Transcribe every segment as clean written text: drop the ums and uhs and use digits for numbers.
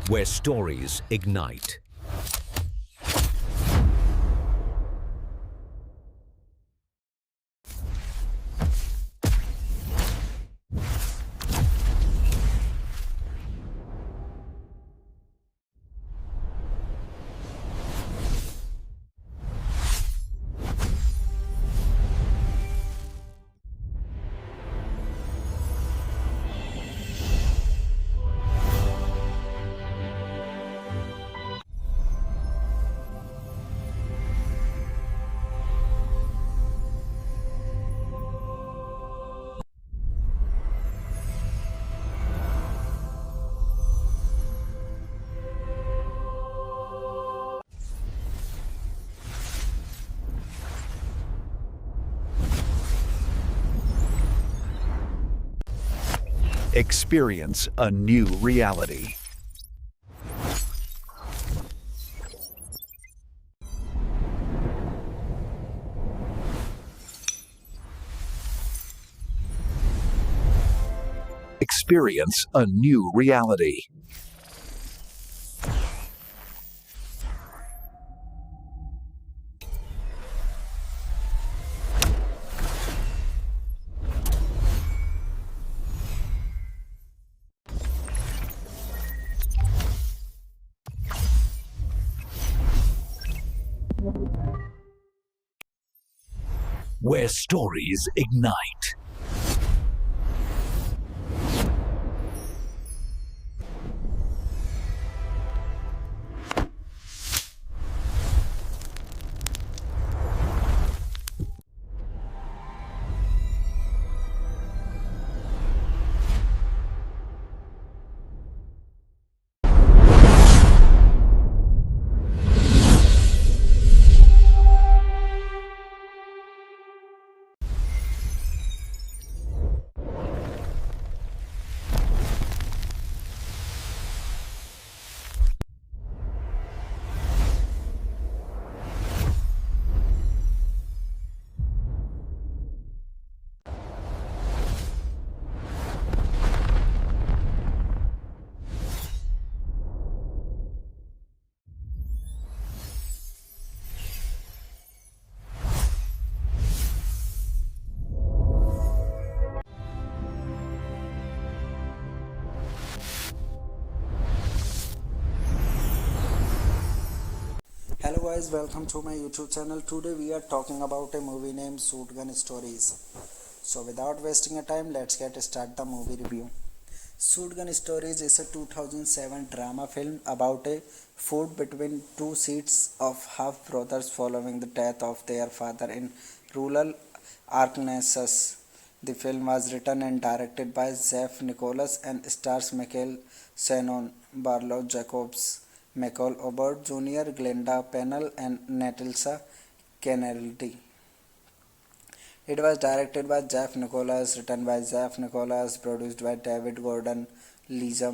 where stories ignite. Experience a new reality. Experience a new reality. Where stories ignite. Hello guys, welcome to my YouTube channel. Today we are talking about a movie named Shotgun Stories. So without wasting a time, let's get start the movie review. Shotgun Stories is a 2007 drama film about a feud between two sets of half brothers following the death of their father in rural Arkansas. The film was written and directed by Jeff Nicholas and stars Michael Shannon, Barlow Jacobs, Michael Obert Jr., Glenda Pennell, and Natalsa Kennedy. It was directed by Jeff Nicholas, written by Jeff Nicholas, produced by David Gordon, Lisa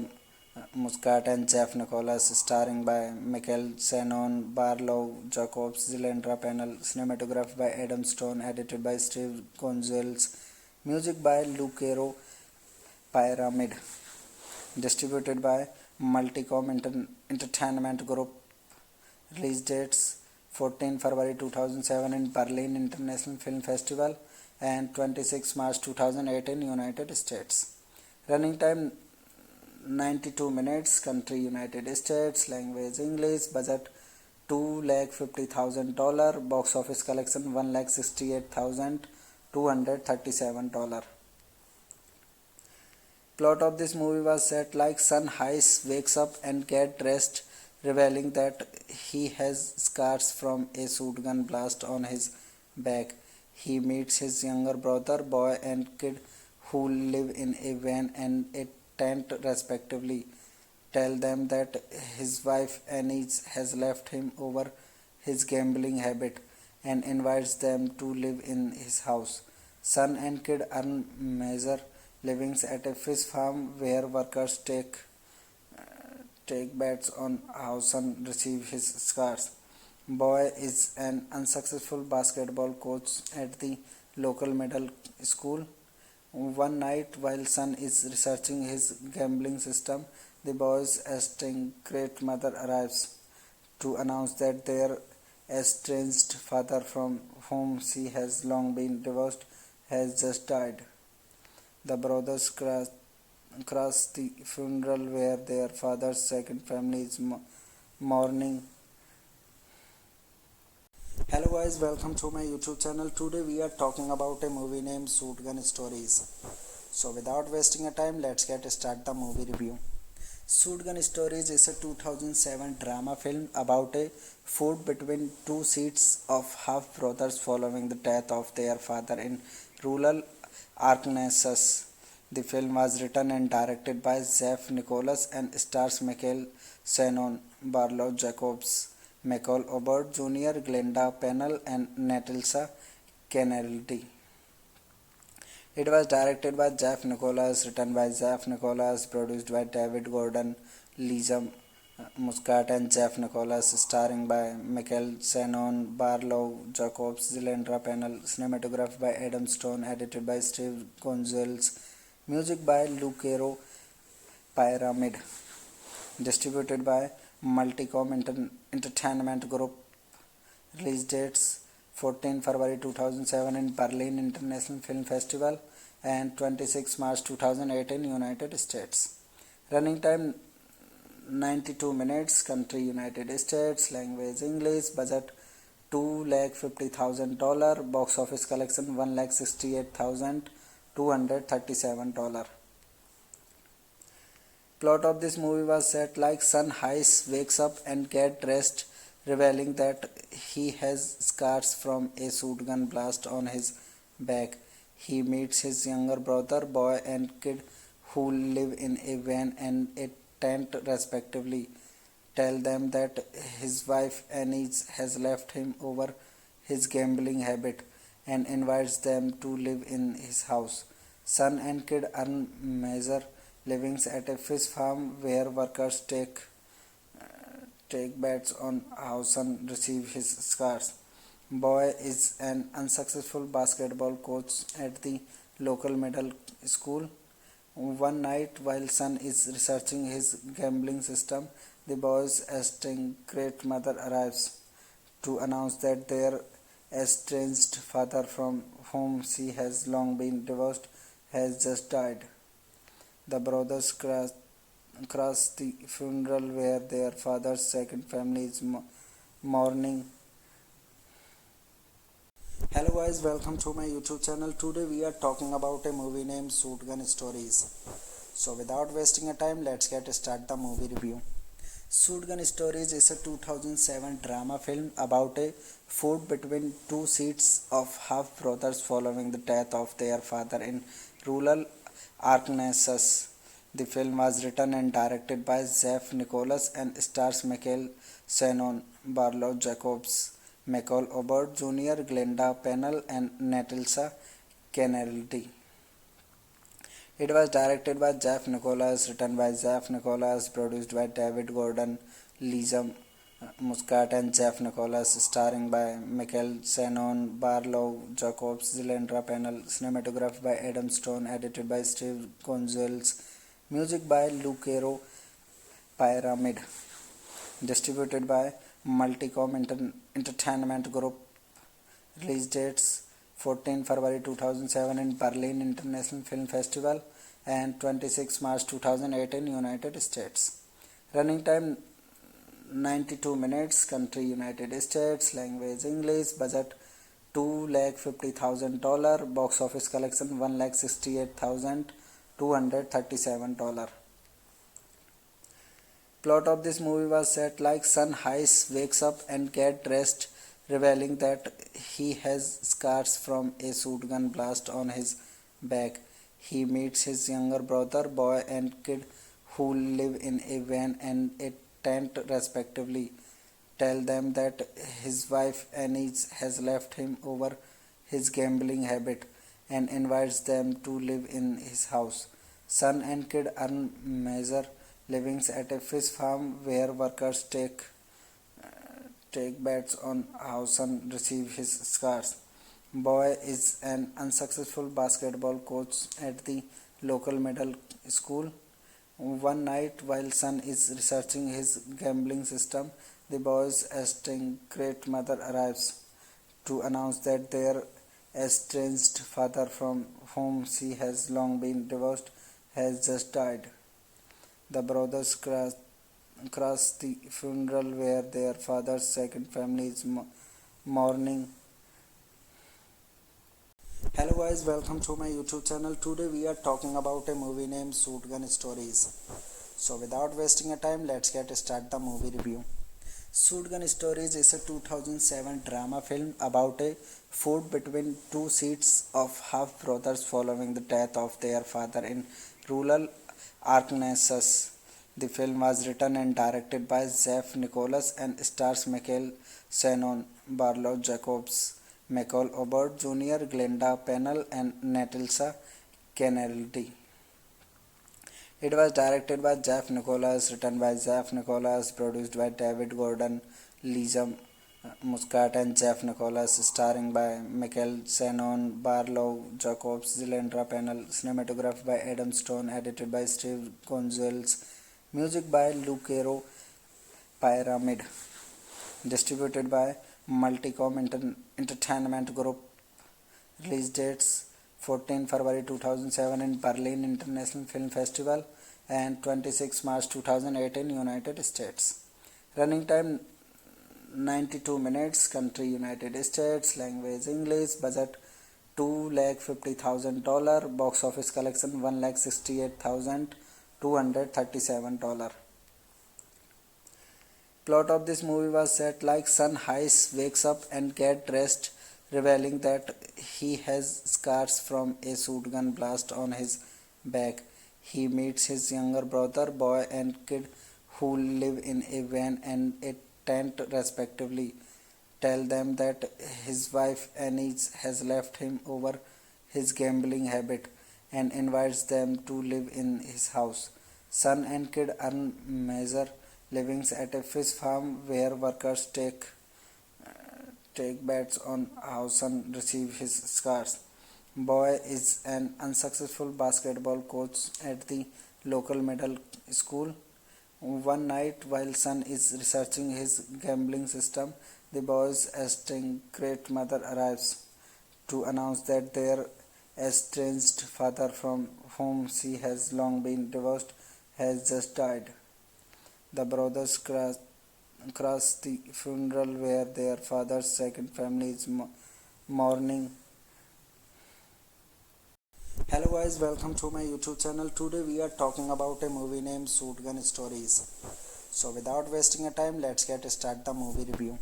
Muscat, and Jeff Nicholas, starring by Michael Shannon, Barlow Jacobs, Glenda Pennell, cinematographed by Adam Stone, edited by Steve Gonzalez, music by Lucero Pyramid, distributed by Multicom Entertainment Group. Release dates 14 February 2007 in Berlin International Film Festival and 26 March 2008 in United States. Running time 92 minutes. Country United States. Language English. Budget $250,000. Box office collection $168,237. Plot of this movie was set like Son Hayes wakes up and get dressed, revealing that he has scars from a shotgun blast on his back. He meets his younger brother, boy, and kid who live in a van and a tent respectively. Tell them that his wife Annie has left him over his gambling habit and invites them to live in his house. Son and kid earn major livings at a fish farm where workers take bets on how son receives his scars. Boy is an unsuccessful basketball coach at the local middle school. One night, while son is researching his gambling system, The boy's estranged mother arrives to announce that their estranged father, from whom she has long been divorced, has just died. The brothers crash the funeral where their father's second family is mourning. Hello guys, welcome to my YouTube channel. Today we are talking about a movie named Shotgun Stories. So without wasting a time, let's get start the movie review. Shotgun Stories is a 2007 drama film about a feud between two sets of half brothers following the death of their father in rural Arkansas. The film was written and directed by Jeff Nicholas and stars Michael Shannon, Barlow Jacobs, Michael Obert Jr., Glenda Pennell, and Natalsa Kennedy. It was directed by Jeff Nicholas, written by Jeff Nicholas, produced by David Gordon, Lisa Muscat, and Jeff Nicholas, starring by Michael Shannon, Barlow Jacobs, Glenda Pennell, cinematographed by Adam Stone, edited by Steve Gonzalez, music by Lucero Pyramid, distributed by Multicom Entertainment Group. Release dates 14 February 2007 in Berlin International Film Festival and 26 March 2008 in United States. Running time 92 minutes. Country United States. Language English. Budget $250,000. Box office collection $168,237. Plot of this movie was set like Son Hayes wakes up and gets dressed, revealing that he has scars from a shotgun blast on his back. He meets his younger brother, boy, and kid who live in a van and a tent respectively. Tell them that his wife Annie has left him over his gambling habit and invites them to live in his house. Son and kid earn major livings at a fish farm where workers take bets on how son receives his scars. Boy is an unsuccessful basketball coach at the local middle school. One night, while son is researching his gambling system, the boy's estranged mother arrives to announce that their estranged father, from whom she has long been divorced, has just died. The brothers crash the funeral where their father's second family is mourning. Hello guys, welcome to my YouTube channel. Today we are talking about a movie named Shotgun Stories. So without wasting a time, let's get start the movie review. Shotgun Stories is a 2007 drama film about a feud between two sets of half brothers following the death of their father in rural Arkansas. The film was written and directed by Jeff Nicholas and stars Michael Shannon, Barlow Jacobs, Michael Obert Jr., Glenda Pennell, and Natalsa Kennedy. It was directed by Jeff Nicholas, written by Jeff Nicholas, produced by David Gordon, Lisa Muscat, and Jeff Nicholas, starring by Michael Shannon, Barlow Jacobs, Glenda Pennell, cinematographed by Adam Stone, edited by Steve Gonzalez, music by Lucero Pyramid, distributed by Multicom Entertainment Group. Release dates 14 February 2007 in Berlin International Film Festival and 26 March 2008 in United States. Running time 92 minutes. Country United States. Language English. Budget $250,000. Box office collection $168,237. Plot of this movie was set like Son Hayes wakes up and gets dressed, revealing that he has scars from a shotgun blast on his back. He meets his younger brother, boy, and kid who live in a van and a tent respectively. Tell them that his wife Annie has left him over his gambling habit and invites them to live in his house. Son and kid earn major livings at a fish farm where workers take bets on how son receives his scars. Boy is an unsuccessful basketball coach at the local middle school. One night, while son is researching his gambling system, the boy's estranged mother arrives to announce that their estranged father, from whom she has long been divorced, has just died. The brothers crash the funeral where their father's second family is mourning. Hello guys, welcome to my YouTube channel. Today we are talking about a movie named Shotgun Stories. So without wasting a time, let's get start the movie review. Shotgun Stories is a 2007 drama film about a feud between two sets of half brothers following the death of their father in rural Arkansas. The film was written and directed by Jeff Nicholas and stars Michael Shannon, Barlow Jacobs, Michael Obert Jr., Glenda Pennell, and Natasha Kennedy. It was directed by Jeff Nicholas, written by Jeff Nicholas, produced by David Gordon, Liam Muscat, and Jeff Nicholas, starring by Michael Shannon, Barlow Jacobs, Glenda Pennell, cinematography by Adam Stone, edited by Steve Gonzalez, music by Lucero Pyramid, distributed by Multicom Entertainment Group. Release dates 14 February 2007 in Berlin International Film Festival and 26 March 2008 in United States. Running time 92 minutes. Country United States. Language English. Budget $250,000. Box office collection $168,237. Plot of this movie was set like son Hayes wakes up and get dressed, revealing that he has scars from a shotgun blast on his back. He meets his younger brother, boy, and kid who live in a van and a tent respectively. Tell them that his wife Annie has left him over his gambling habit and invites them to live in his house. Son and kid earn measure livings at a fish farm where workers take bets on how son receives his scars. Boy is an unsuccessful basketball coach at the local middle school. One night, while son is researching his gambling system, the boy's estranged mother arrives to announce that their estranged father, from whom she has long been divorced, has just died. The brothers crash the funeral where their father's second family is mourning. Hello guys, welcome to my YouTube channel. Today we are talking about a movie named Shotgun Stories. So without wasting a time, let's get start the movie review.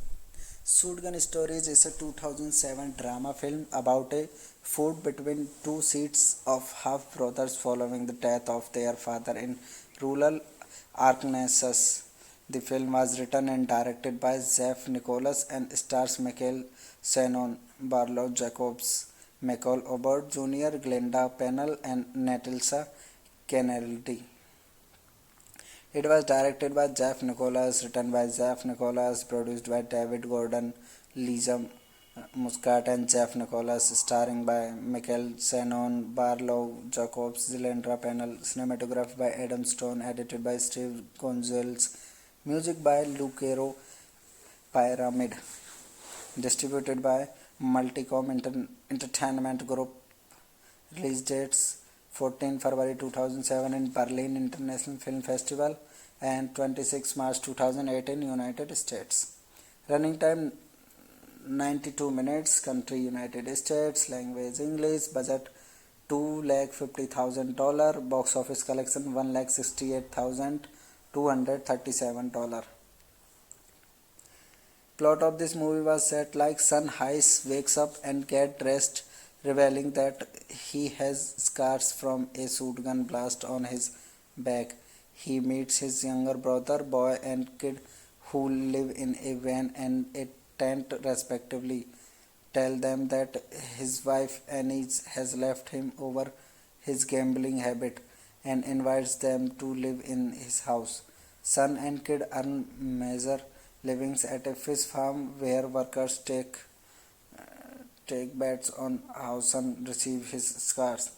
Shotgun Stories is a 2007 drama film about a feud between two sets of half brothers following the death of their father in rural Arkansas. The film was written and directed by Jeff Nicholas and stars Michael Shannon, Barlow Jacobs, Michael Obert Jr., Glenda Pennell, and Natasha Kennedy. It was directed by Jeff Nicholas, written by Jeff Nicholas, produced by David Gordon, Liam Muscat, and Jeff Nicholas, starring by Michael Shannon, Barlow Jacobs, Glenda Pennell, cinematography by Adam Stone, edited by Steve Gonzalez, music by Lucero Pyramid, distributed by Multicom Entertainment Group. Release dates 14 February 2007 in Berlin International Film Festival and 26 March 2008 in United States. Running time 92 minutes. Country United States. Language English. Budget $250,000. Box office collection $168,237. Plot of this movie was set like son Hayes wakes up and get dressed, revealing that he has scars from a shotgun blast on his back. He meets his younger brother, boy, and kid who live in a van and a tent respectively. Tell them that his wife Annie has left him over his gambling habit and invites them to live in his house. Son and kid earn measure livings at a fish farm where workers take bets on how son receives his scars.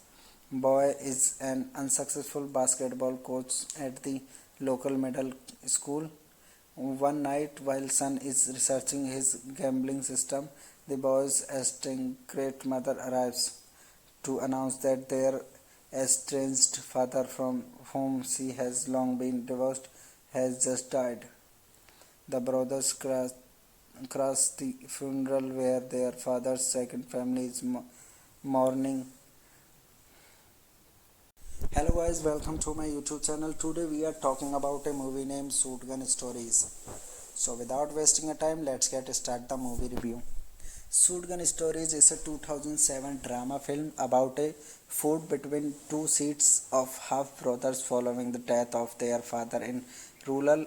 Boy is an unsuccessful basketball coach at the local middle school. One night, while son is researching his gambling system, the boy's estranged mother arrives to announce that their estranged father, from whom she has long been divorced, has just died. The brothers crash the funeral where their father's second family is mourning. Hello guys, welcome to my YouTube channel. Today we are talking about a movie named Shotgun Stories. So without wasting a time, let's get start the movie review. Shotgun Stories is a 2007 drama film about a feud between two sets of half brothers following the death of their father in rural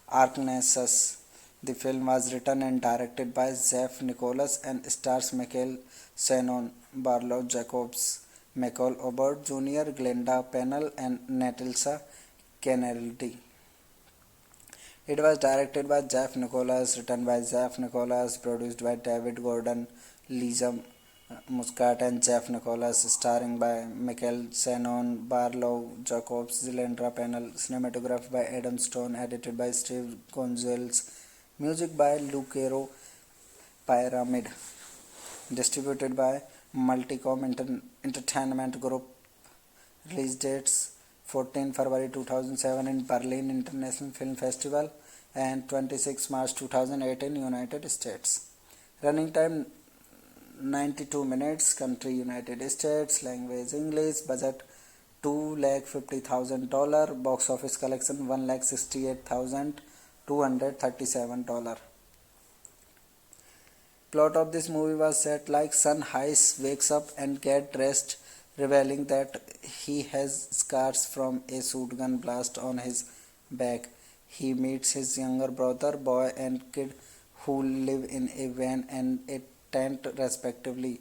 Arkansas. The film was written and directed by Jeff Nicholas and stars Michael Shannon, Barlow Jacobs, Michael Obert Jr., Glenda Pennell, and Natasha Kennedy. It was directed by Jeff Nicholas, written by Jeff Nicholas, produced by David Gordon, Liza Muscat, and Jeff Nicholas, starring by Michael Shannon, Barlow Jacobs, Glenda Pennell, cinematographed by Adam Stone, edited by Steve Gonzalez, music by Lucero Pyramid, distributed by Multicom Entertainment Group. Release dates 14 February 2007 in Berlin International Film Festival and 26 March 2008 in United States. Running time 92 minutes. Country United States. Language English. Budget $250,000. Box office collection $168,237. Plot of this movie was set like son Heiss wakes up and gets dressed, revealing that he has scars from a shotgun blast on his back. He meets his younger brother, boy, and kid who live in a van and a tent respectively.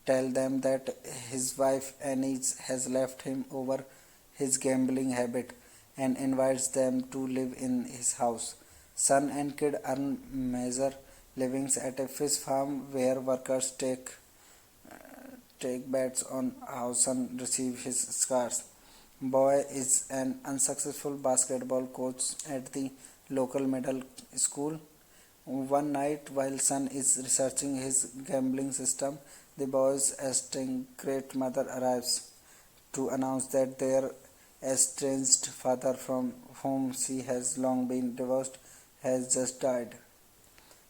Tell them that his wife Annie has left him over his gambling habit and invites them to live in his house. Son and kid earn measure livings at a fish farm where workers take bets on how son receives his scars. Boy is an unsuccessful basketball coach at the local middle school. One night, while son is researching his gambling system, the boy's estranged mother arrives to announce that their estranged father, from whom she has long been divorced, has just died.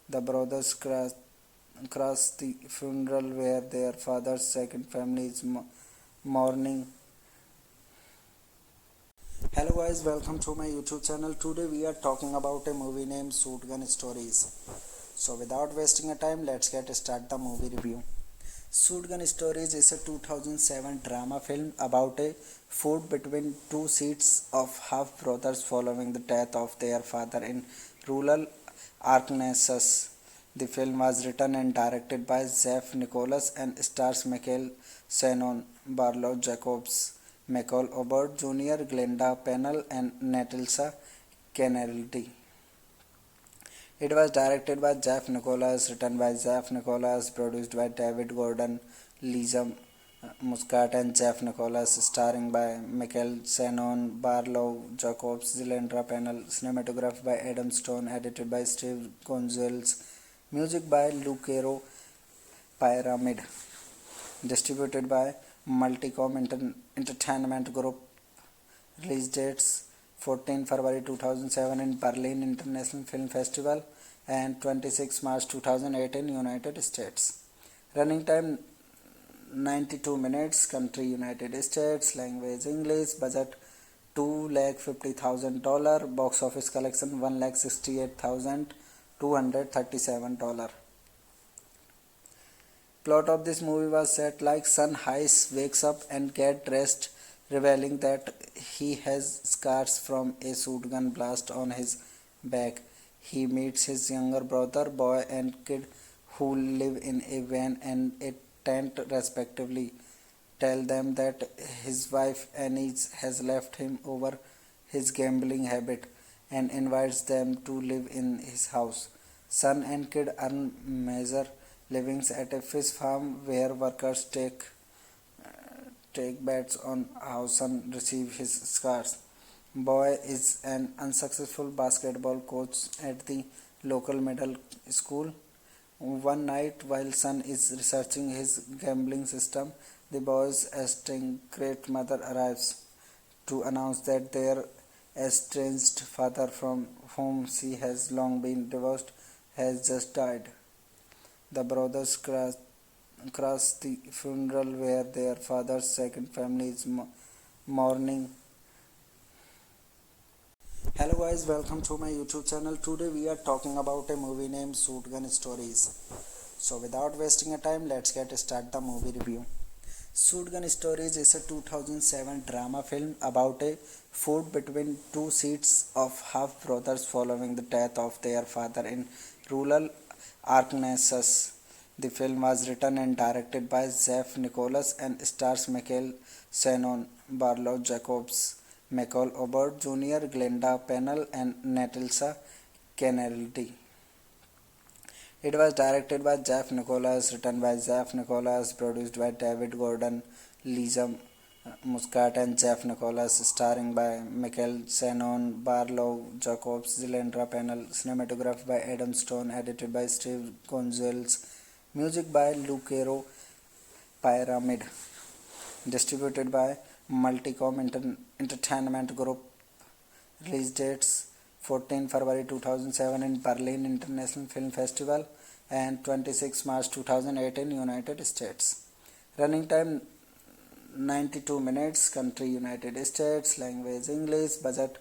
The brothers crash the funeral where their father's second family is mourning. Hello guys, welcome to my YouTube channel. Today we are talking about a movie named Shotgun Stories. So without wasting a time, let's get start the movie review. Shotgun Stories is a 2007 drama film about a feud between two sets of half brothers following the death of their father in rural Arkansas. The film was written and directed by Jeff Nicholas and stars Michael Shannon, Barlow Jacobs, Michael Obert Jr., Glenda Pennell, and Natasha Kennedy. It was directed by Jeff Nicholas, written by Jeff Nicholas, produced by David Gordon, Liza Muscat, and Jeff Nicholas, starring by Michael Shannon, Barlow Jacobs, Glenda Pennell, cinematographed by Adam Stone, edited by Steve Gonzalez, music by Lucero Pyramid, distributed by Multicom Entertainment Group. Release dates 14 February 2007 in Berlin International Film Festival and 26 March 2008 in United States. Running time 92 minutes. Country United States. Language English. Budget $250,000. Box office collection $168,237. Plot of this movie was set like son Heiss wakes up and gets dressed, revealing that he has scars from a shotgun blast on his back. He meets his younger brother, boy, and kid who live in a van and a tent respectively. Tell them that his wife Annie has left him over his gambling habit and invites them to live in his house. Son and kid earn measure livings at a fish farm where workers take take bets on how son receive his scars. Boy is an unsuccessful basketball coach at the local middle school. One night, while son is researching his gambling system, the boy's estranged mother arrives to announce that their estranged father, from whom she has long been divorced, has just died. The brothers crash the funeral where their father's second family is mourning. Hello guys, welcome to my YouTube channel. Today we are talking about a movie named Shotgun Stories. So without wasting a time, let's get start the movie review. Shotgun Stories is a 2007 drama film about a feud between two sets of half brothers following the death of their father in rural Arkansas. The film was written and directed by Jeff Nicholas and stars Michael Shannon, Barlow Jacobs, Michael Obert Jr., Glenda Pennell, and Natalsa Kennedy. It was directed by Jeff Nicholas, written by Jeff Nicholas, produced by David Gordon, Lisa Muscat, and Jeff Nicholas, starring by Michael Shannon, Barlow Jacobs, Glenda Pennell, cinematography by Adam Stone, edited by Steve Gonzalez, music by Lucero Pyramid, distributed by Multicom Entertainment Group. Release dates 14 February 2007 in Berlin International Film Festival and 26 March 2008 in United States. Running time 92 minutes. Country United States. Language English. Budget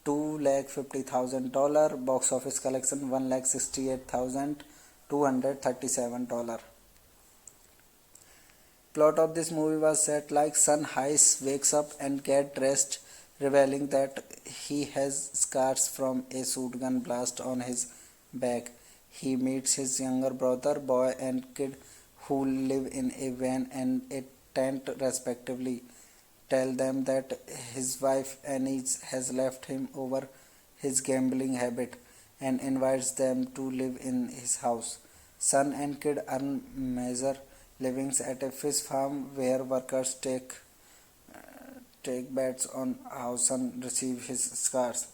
$250,000. Box office collection $168,237. Plot of this movie was set like son Heiss wakes up and get dressed, revealing that he has scars from a shotgun blast on his back. He meets his younger brother, boy, and kid who live in a van and a tent respectively. Tell them that his wife Annie has left him over his gambling habit and invites them to live in his house. Son and kid earn major livings at a fish farm where workers take bets on how son receive his scars.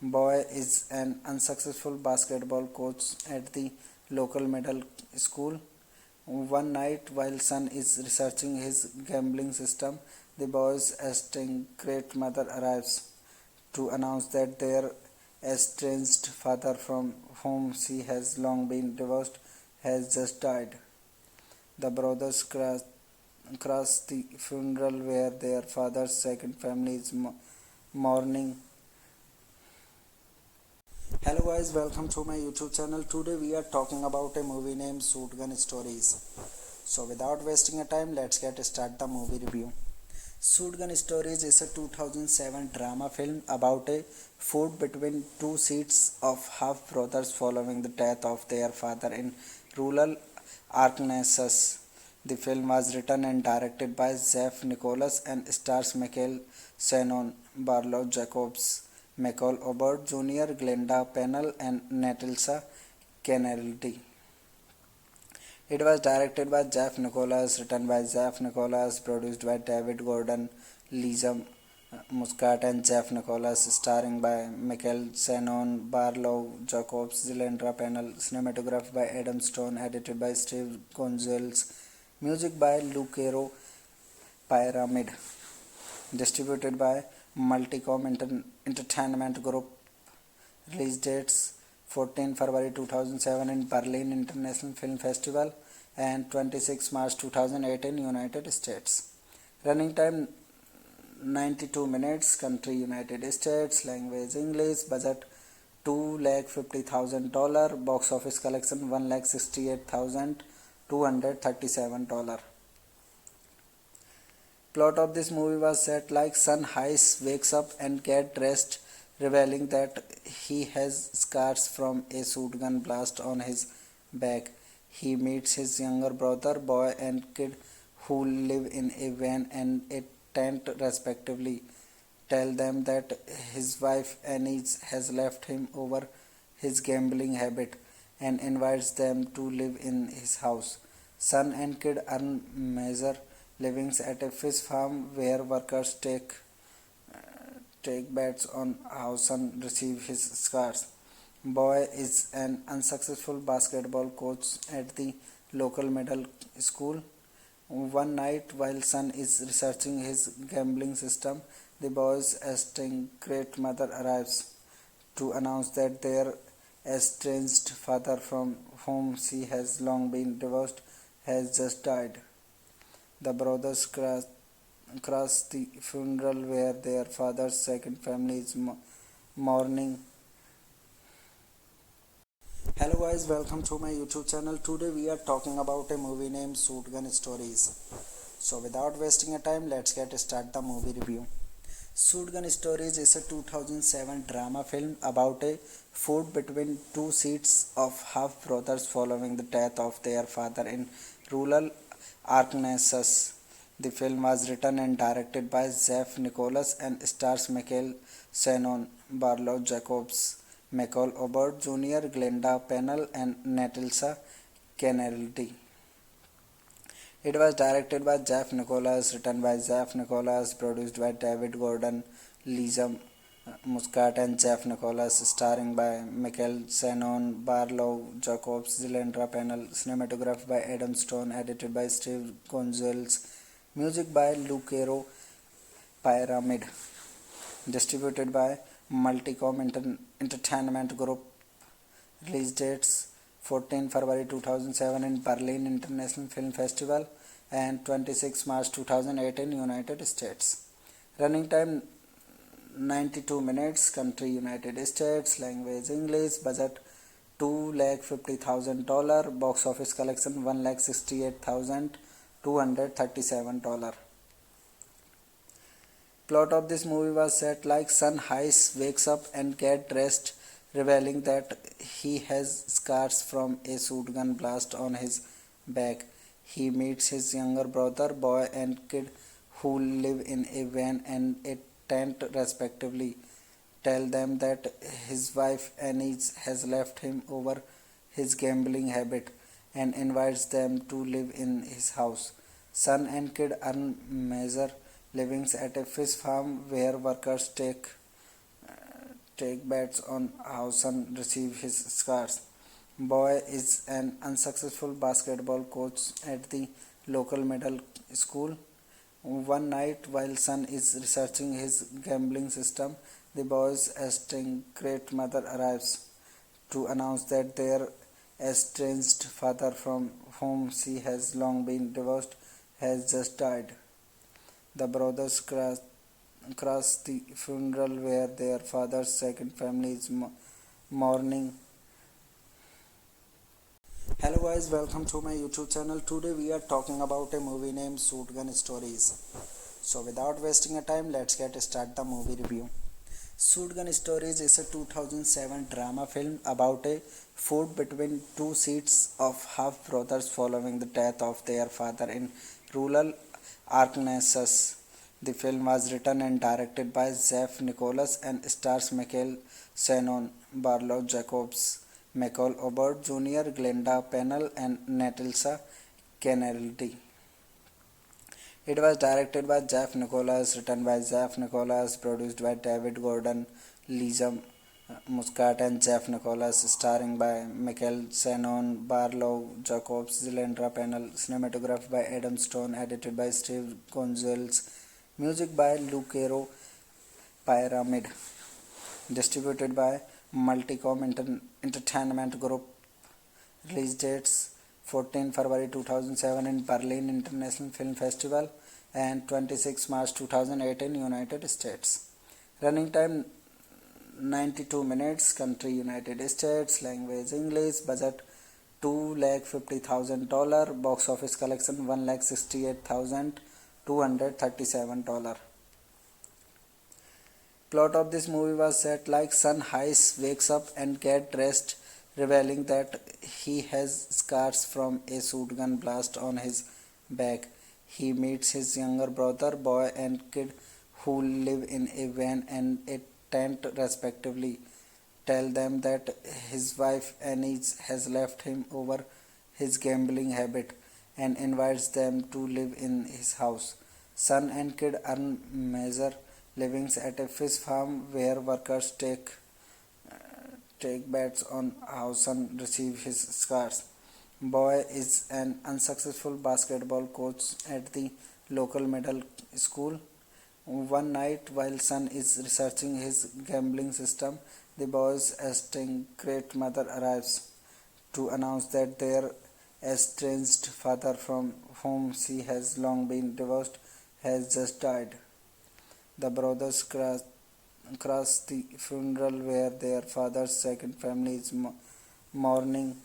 Boy is an unsuccessful basketball coach at the local middle school. One night, while son is researching his gambling system, the boy's estranged mother arrives to announce that their estranged father, from whom she has long been divorced, has just died. The brothers crash the funeral where their father's second family is mourning. Hello guys, welcome to my YouTube channel. Today we are talking about a movie named Shotgun Stories. So without wasting a time, let's get start the movie review. Shotgun Stories is a 2007 drama film about a feud between two sets of half brothers following the death of their father in rural Arkansas. The film was written and directed by Jeff Nicholas and stars Michael Shannon, Barlow Jacobs, Michael Obert Jr., Glenda Pennell, and Natalsa Kennedy. It was directed by Jeff Nicholas, written by Jeff Nicholas, produced by David Gordon, Lisa Muscat, and Jeff Nicholas, starring by Michael Shannon, Barlow Jacobs, Glenda Pennell, cinematography by Adam Stone, edited by Steve Gonzalez, music by Lucero Pyramid, distributed by Multicom Entertainment Group. Release dates 14 February 2007 in Berlin International Film Festival and 26 March 2008 in United States. Running time 92 minutes. Country United States. Language English. Budget $250,000. Box office collection $168,237. Plot of this movie was set like son Heiss wakes up and get dressed, revealing that he has scars from a shotgun blast on his back. He meets his younger brother, boy, and kid who live in a van and a tent respectively. Tell them that his wife Annie has left him over his gambling habit and invites them to live in his house. Son and kid earn major living at a fish farm where workers take bets on how son receive his scars. Boy is an unsuccessful basketball coach at the local middle school. One night, while son is researching his gambling system, the boy's estranged mother arrives to announce that their estranged father, from whom she has long been divorced, has just died. The brothers crash the funeral where their father's second family is mourning. Hello guys, welcome to my YouTube channel. Today we are talking about a movie named Shotgun Stories. So without wasting a time, let's get start the movie review. Shotgun Stories is a 2007 drama film about a feud between two sets of half brothers following the death of their father in rural Arkansas. The film was written and directed by Jeff Nicholas and stars Michael Shannon, Barlow Jacobs, Michael Obert Jr., Glenda Pennell, and Natalsa Kennedy. It was directed by Jeff Nicholas, written by Jeff Nicholas, produced by David Gordon, Lisa Muscat, and Jeff Nicholas, starring by Michael Shannon, Barlow Jacobs, Glenda Pennell, cinematography by Adam Stone, edited by Steve Gonzalez, music by Lucero Pyramid, distributed by Multicom Entertainment Group. Release dates 14 February 2007 in Berlin International Film Festival and 26 March 2008 in United States. Running time 92 minutes. Country United States. Language English. Budget $250,000. Box office collection $168,237. Plot of this movie was set like son Heiss wakes up and get dressed, revealing that he has scars from a shotgun blast on his back. He meets his younger brother, boy, and kid who live in a van and a tent respectively. Tell them that his wife Annie has left him over his gambling habit and invites them to live in his house. Son and kid earn major livings at a fish farm where workers take bets on how son receive his scars. Boy is an unsuccessful basketball coach at the local middle school. One night, while son is researching his gambling system, the boy's estranged mother arrives to announce that their estranged father, from whom she has long been divorced, has just died. The brothers crash the funeral where their father's second family is mourning. Hello guys, welcome to my YouTube channel. Today we are talking about a movie named Shotgun Stories. So without wasting a time, let's get start the movie review. Shotgun Stories is a 2007 drama film about a feud between two sets of half brothers following the death of their father in rural Arkansas. The film was written and directed by Jeff Nicholas and stars Michael Shannon, Barlow Jacobs, Michael Obert Jr., Glenda Pennell, and Natalsa Kennedy. It was directed by Jeff Nicholas, written by Jeff Nicholas, produced by David Gordon, Lisa Muscat, and Jeff Nicholas, starring by Michael Shannon, Barlow Jacobs, Glenda Pennell, cinematography by Adam Stone, edited by Steve Gonzalez, music by Lucero Pyramid, distributed by Multicom Entertainment Group. Release dates 14 February 2007 in Berlin International Film Festival and 26 March 2008 in United States. Running time 92 minutes. Country United States. Language English. Budget $250,000. Box office collection $168,237. Plot of this movie was set like son Heiss wakes up and get dressed, revealing that he has scars from a shotgun blast on his back. He meets his younger brother, boy, and kid who live in a van and a tent respectively. Tell them that his wife Annie has left him over his gambling habit and invites them to live in his house. Son and kid earn meager livings at a fish farm where workers take bets on how son receives his scars. Boy is an unsuccessful basketball coach at the local middle school. One night, while son is researching his gambling system, the boy's estranged mother arrives to announce that their estranged father, from whom she has long been divorced, has just died. The brothers cross the funeral where their father's second family is mourning.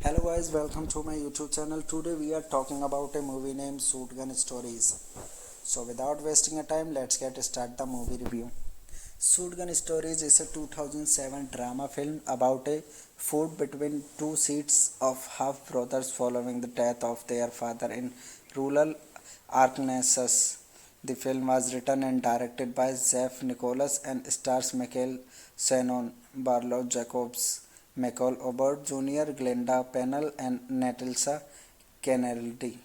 Hello guys, welcome to my YouTube channel. Today we are talking about a movie named Shotgun Stories. So without wasting a time, let's get start the movie review. Shotgun Stories is a 2007 drama film about a feud between two sets of half brothers following the death of their father in rural Arkansas. The film was written and directed by Jeff Nicholas and stars Michael Shannon, Barlow Jacobs, Michael Obert Jr., Glenda Pennell, and Natalsa Kennedy.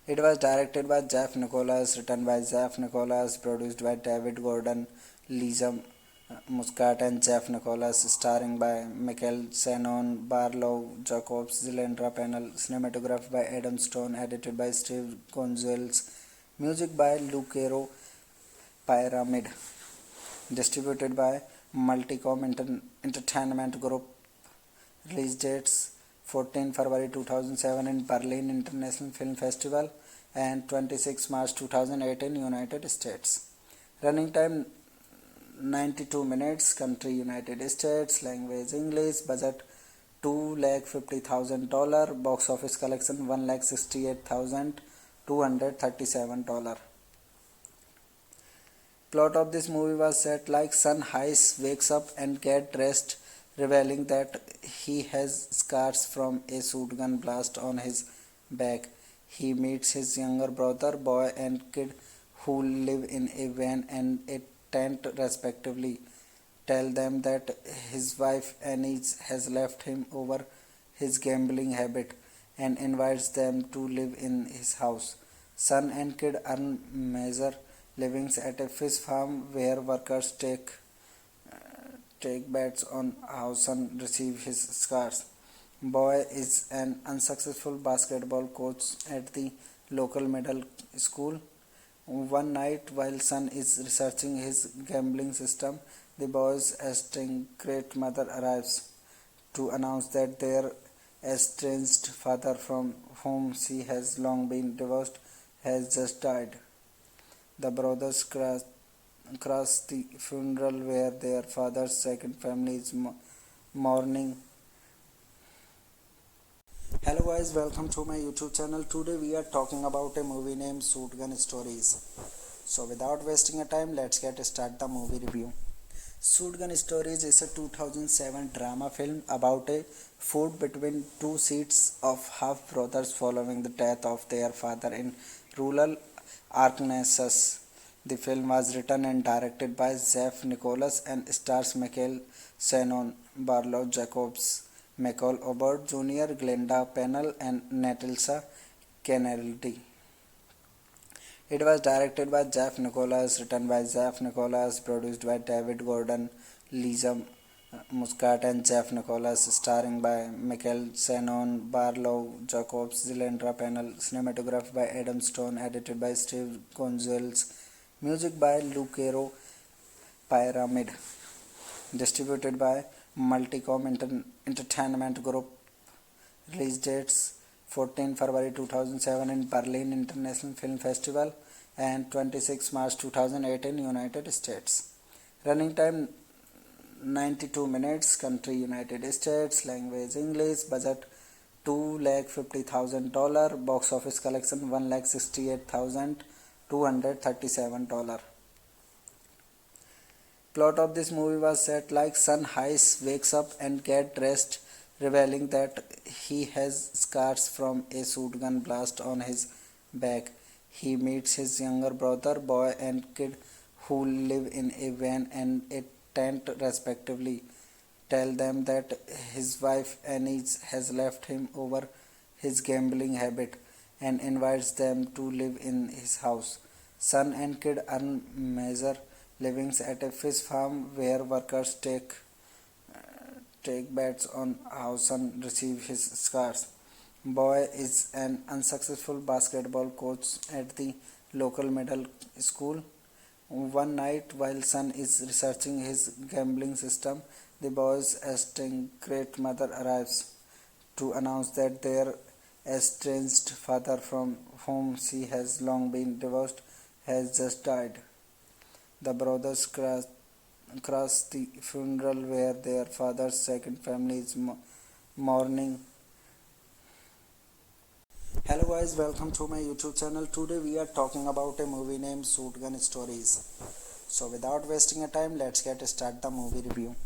It was directed by Jeff Nicholas, written by Jeff Nicholas, produced by David Gordon, Lisa Muscat, and Jeff Nicholas, starring by Michael Shannon, Barlow Jacobs, Glenda Pennell, cinematographed by Adam Stone, edited by Steve Gonzalez, music by Lucero Pyramid, distributed by Multicom Entertainment Group. Release dates 14 February 2007 in Berlin International Film Festival and 26 March 2008 in United States. Running time 92 minutes. Country United States. Language English. Budget $250,000. Box office collection $168,237. Plot of this movie was set like son Heiss wakes up and get dressed, revealing that he has scars from a shotgun blast on his back. He meets his younger brother, boy, and kid who live in a van and a tent respectively. Tell them that his wife Annie has left him over his gambling habit and invites them to live in his house. Son and kid earn meager livings at a fish farm where workers take bets on how son receives his scars. Boy is an unsuccessful basketball coach at the local middle school. One night, while son is researching his gambling system, the boy's estranged mother arrives to announce that their estranged father, from whom she has long been divorced, has just died. The brothers cross the funeral where their father's second family is mourning. Hello guys, welcome to my YouTube channel. Today we are talking about a movie named Shotgun Stories. So without wasting a time, let's get start the movie review. Shotgun Stories is a 2007 drama film about a feud between two sets of half brothers following the death of their father in rural Arkansas. The film was written and directed by Jeff Nicholas and stars Michael Shannon, Barlow Jacobs, Michael Obert Jr., Glenda Pennell, and Natalsa Kennedy. It was directed by Jeff Nicholas, written by Jeff Nicholas, produced by David Gordon, Lisa Muscat, and Jeff Nicholas, starring by Michael Shannon, Barlow Jacobs, Glenda Pennell, cinematographed by Adam Stone, edited by Steve Gonzalez, music by Lucero Pyramid, distributed by Multicom Entertainment Group. Release dates 14 February 2007 in Berlin International Film Festival and 26 March 2008 in United States. Running time 92 minutes. Country United States. Language English. Budget $250,000. Box office collection $168,237. Plot of this movie was set like son Heiss wakes up and get dressed, revealing that he has scars from a shotgun blast on his back. He meets his younger brother, boy, and kid who live in a van and a tent respectively. tell them that his wife Annie has left him over his gambling habit and invites them to live in his house. Son and kid earn measure livings at a fish farm where workers take bets on how son receives his scars. Boy is an unsuccessful basketball coach at the local middle school. One night, while son is researching his gambling system, the boy's estranged great mother arrives to announce that their estranged father, from whom she has long been divorced, has just died. The brothers cross the funeral where their father's second family is mourning. Hello guys, welcome to my YouTube channel. Today we are talking about a movie named Shotgun Stories. So without wasting a time, let's get start the movie review.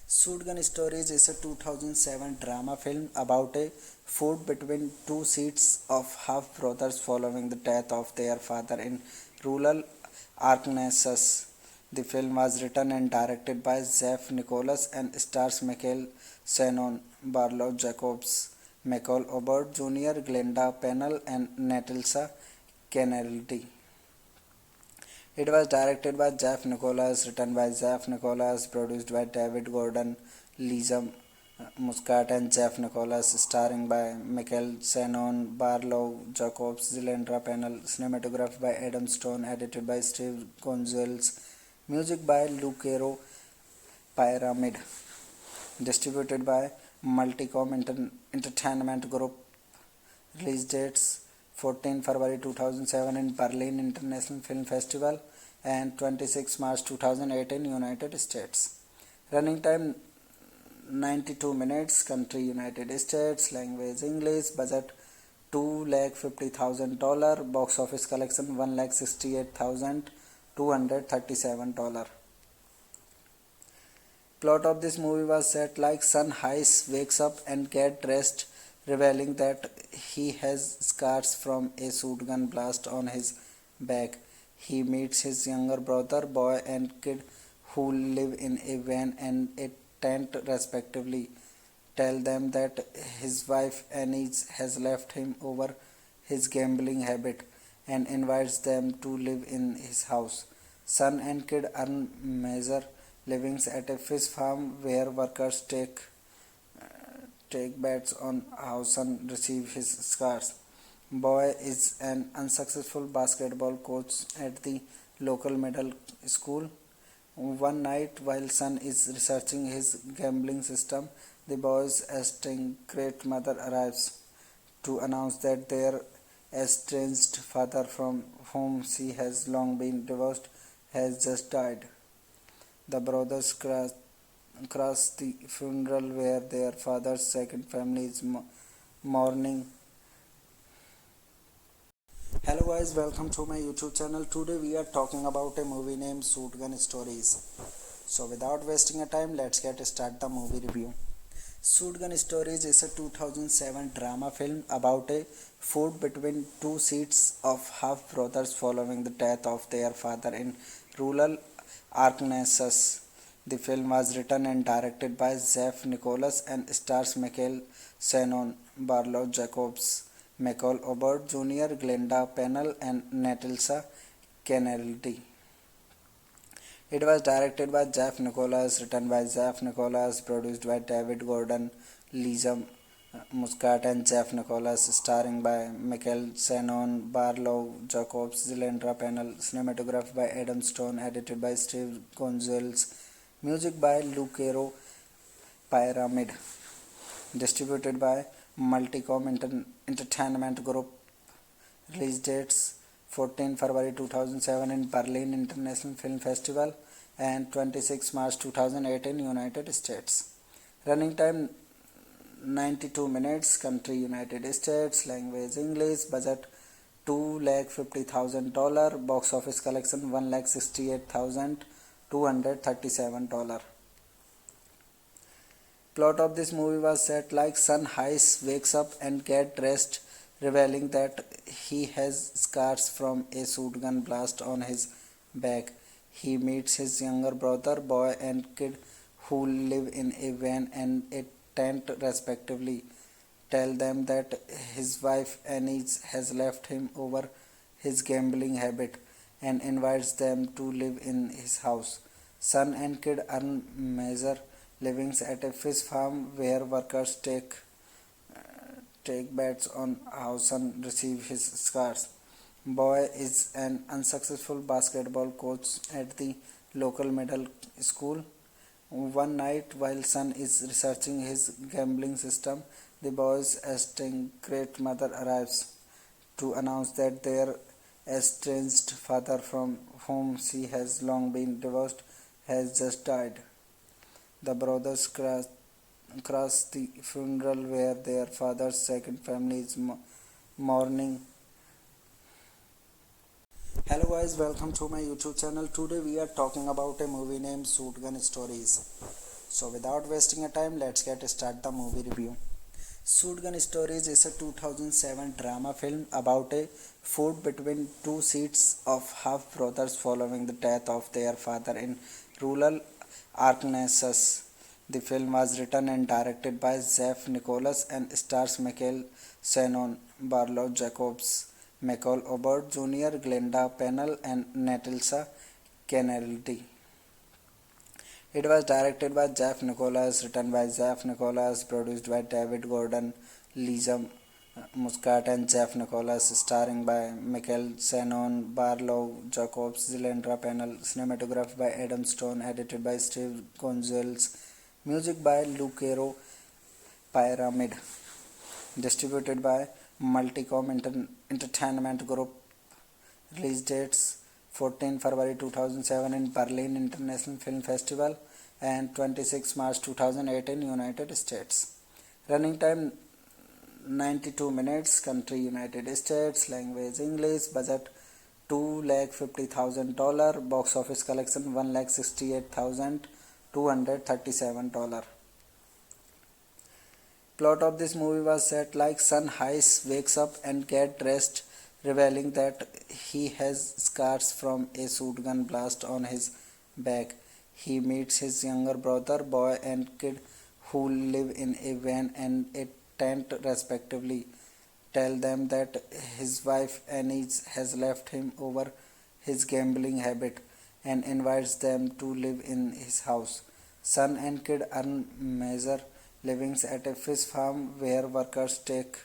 Shotgun Stories is a 2007 drama film about a feud between two sets of half brothers following the death of their father in rural Arkansas. The film was written and directed by Jeff Nicholas and stars Michael Shannon, Barlow Jacobs, Michael Obert Jr., Glenda Pennell, and Natasha Kennedy. It was directed by Jeff Nicholas, written by Jeff Nicholas, produced by David Gordon, Lisa Muscat, and Jeff Nicholas, starring by Michael Shannon, Barlow Jacobs, Glenda Pennell, cinematographed by Adam Stone, edited by Steve Gonzalez, music by Lucero Pyramid, distributed by Multicom Entertainment Group. Release dates 14 February 2007 in Berlin International Film Festival and 26 March 2008 in United States. Running time 92 minutes. Country United States. Language English. Budget $250,000. Box office collection $168,237. Plot of this movie was set like son Heiss wakes up and gets dressed, revealing that he has scars from a shotgun blast on his back. He meets his younger brother, boy, and kid who live in a van and a tent respectively. Tell them that his wife Annie has left him over his gambling habit and invites them to live in his house. Son and kid earn measure livings at a fish farm where workers take bets on how son receives his scars. Boy is an unsuccessful basketball coach at the local middle school. One night, while son is researching his gambling system, the boy's estranged great mother arrives to announce that their estranged father, from whom she has long been divorced, has just died. The brothers cross the funeral where their father's second family is mourning. Hello guys, welcome to my YouTube channel. Today we are talking about a movie named Shotgun Stories. So without wasting a time, let's get start the movie review. Shotgun Stories is a 2007 drama film about a feud between two sets of half brothers following the death of their father in rural Arkansas. The film was written and directed by Jeff Nicholas and stars Michael Shannon, Barlow Jacobs, Michael Obert Jr., Glenda Pennell, and Natasha Kennedy. It was directed by Jeff Nicholas, written by Jeff Nicholas, produced by David Gordon, Lisa Muscat, and Jeff Nicholas, starring by Michael Shannon, Barlow Jacobs, Glenda Pennell, cinematographed by Adam Stone, edited by Steve Gonzalez, music by Lucero Pyramid, distributed by Multicom Entertainment Group. Release dates 14 February 2007 in Berlin International Film Festival and 26 March 2008 in United States. Running time 92 minutes. Country United States. Language English. Budget $250,000. Box office collection $168,237. Plot of this movie was set like son Heiss wakes up and gets dressed, revealing that he has scars from a shotgun blast on his back. He meets his younger brother, boy, and kid who live in a van and a tent respectively, tell them that his wife Annie has left him over his gambling habit and invites them to live in his house. Son and kid earn measure livings at a fish farm where workers take bets on how son receives his scars. Boy is an unsuccessful basketball coach at the local middle school. One night, while son is researching his gambling system, the boy's estranged mother arrives to announce that their estranged father, from whom she has long been divorced, has just died. The brothers crash the funeral where their father's second family is mourning. Hello guys, welcome to my YouTube channel. Today we are talking about a movie named Shotgun Stories. So without wasting a time, let's get start the movie review. Shotgun Stories is a 2007 drama film about a feud between two sets of half brothers following the death of their father in rural Arkansas. The film was written and directed by Jeff Nicholas and stars Michael Shannon, Barlow Jacobs, Michael Obert Jr., Glenda Pennell, and Natalsa Kennedy. It was directed by Jeff Nicholas, written by Jeff Nicholas, produced by David Gordon, Lisa Muscat, and Jeff Nicholas, starring by Michael Shannon, Barlow Jacobs, Glenda Pennell, cinematographed by Adam Stone, edited by Steve Gonzalez, music by Lucero Pyramid, distributed by Multicom Entertainment Group. Release dates 14 February 2007 in Berlin International Film Festival and 26 March 2008 in United States. Running time 92 minutes. Country United States. Language English. Budget $250,000. Box office collection $168,237. Plot of this movie was set like son Heiss wakes up and gets dressed, revealing that he has scars from a shotgun blast on his back. He meets his younger brother, boy, and kid who live in a van and a tent respectively, tell them that his wife Annie has left him over his gambling habit and invites them to live in his house. Son and kid earn measure livings at a fish farm where workers take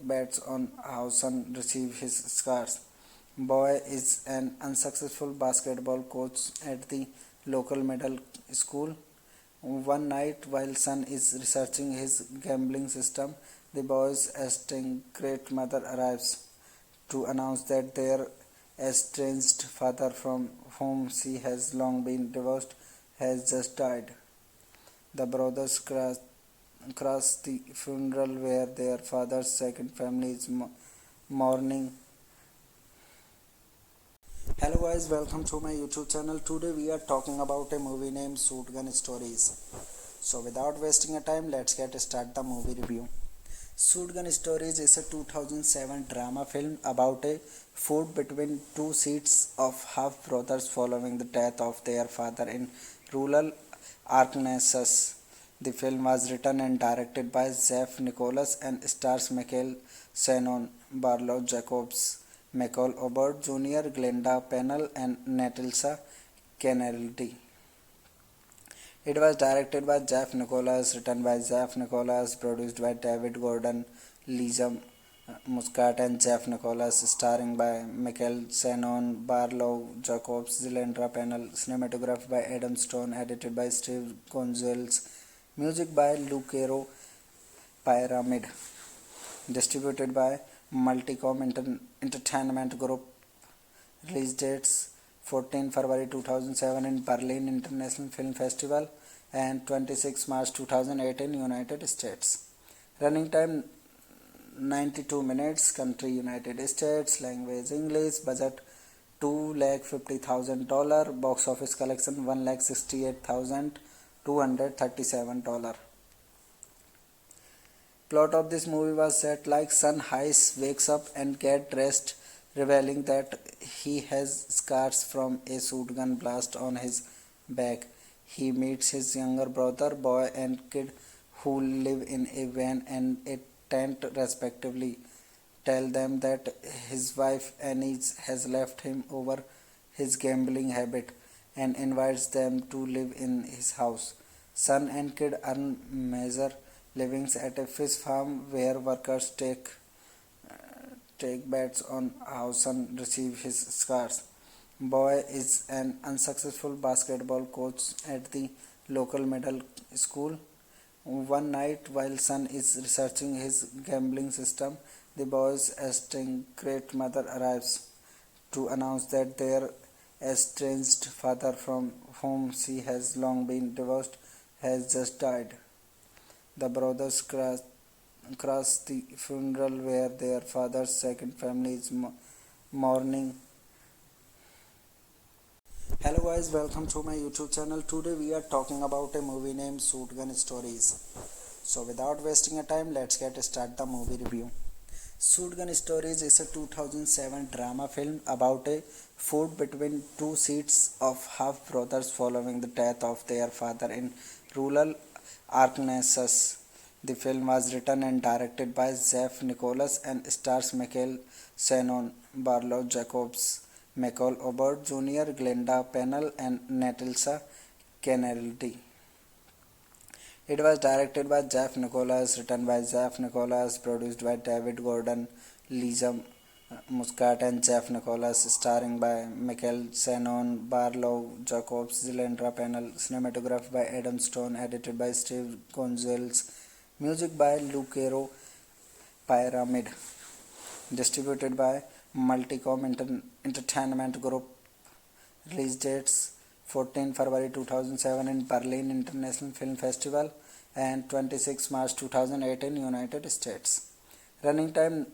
bets on how son receives his scars. Boy is an unsuccessful basketball coach at the local middle school. One night, while son is researching his gambling system, the boy's estranged mother arrives to announce that their estranged father, from whom she has long been divorced, has just died. The brothers crash the funeral where their father's second family is mourning. Hello guys, welcome to my YouTube channel. Today we are talking about a movie named Shotgun Stories. So without wasting a time, let's get start the movie review. Shotgun Stories is a 2007 drama film about a feud between two sets of half brothers following the death of their father in rural Arkansas. The film was written and directed by Jeff Nicholas and stars Michael Shannon, Barlow Jacobs, Michael Obert Jr., Glenda Pennell, and Natalsa Kennedy. It was directed by Jeff Nicholas, written by Jeff Nicholas, produced by David Gordon, Lisa Muscat, and Jeff Nicholas, starring by Michael Shannon, Barlow Jacobs, Glenda Pennell, cinematographed by Adam Stone, edited by Steve Gonzalez, music by Lucero Pyramid, distributed by Multicom Entertainment Group. Release dates 14 February 2007 in Berlin International Film Festival and 26 March 2008 in United States. Running time 92 minutes. Country United States. Language English. Budget $250,000. Box office collection $168,237. Plot of this movie was set like son Heiss wakes up and gets dressed, revealing that he has scars from a shotgun blast on his back. He meets his younger brother, boy, and kid who live in a van and a tent respectively. Tell them that his wife Annie has left him over his gambling habit and invites them to live in his house. Son and kid earn measure livings at a fish farm where workers take bets on how son receives his scars. Boy is an unsuccessful basketball coach at the local middle school. One night, while son is researching his gambling system, the boy's estranged mother arrives to announce that their estranged father, from whom she has long been divorced, has just died. The brothers crash the funeral where their father's second family is mourning. Hello guys, welcome to my YouTube channel. Today we are talking about a movie named Shotgun Stories. So without wasting a time, let's get start the movie review. Shotgun Stories is a 2007 drama film about a feud between two sets of half brothers following the death of their father in rural Arkansas. The film was written and directed by Jeff Nicholas and stars Michael Shannon, Barlow Jacobs, Michael Obert Jr., Glenda Pennell, and Natalsa Kennedy. It was directed by Jeff Nicholas, written by Jeff Nicholas, produced by David Gordon, Lisa Muscat, and Jeff Nicholas, starring by Michael Shannon, Barlow Jacobs, Glenda Pennell, cinematographed by Adam Stone, edited by Steve Gonzalez, music by Lucero Pyramid, distributed by Multicom Entertainment Group. Release dates 14 February 2007 in Berlin International Film Festival and 26 March 2008 in United States. Running time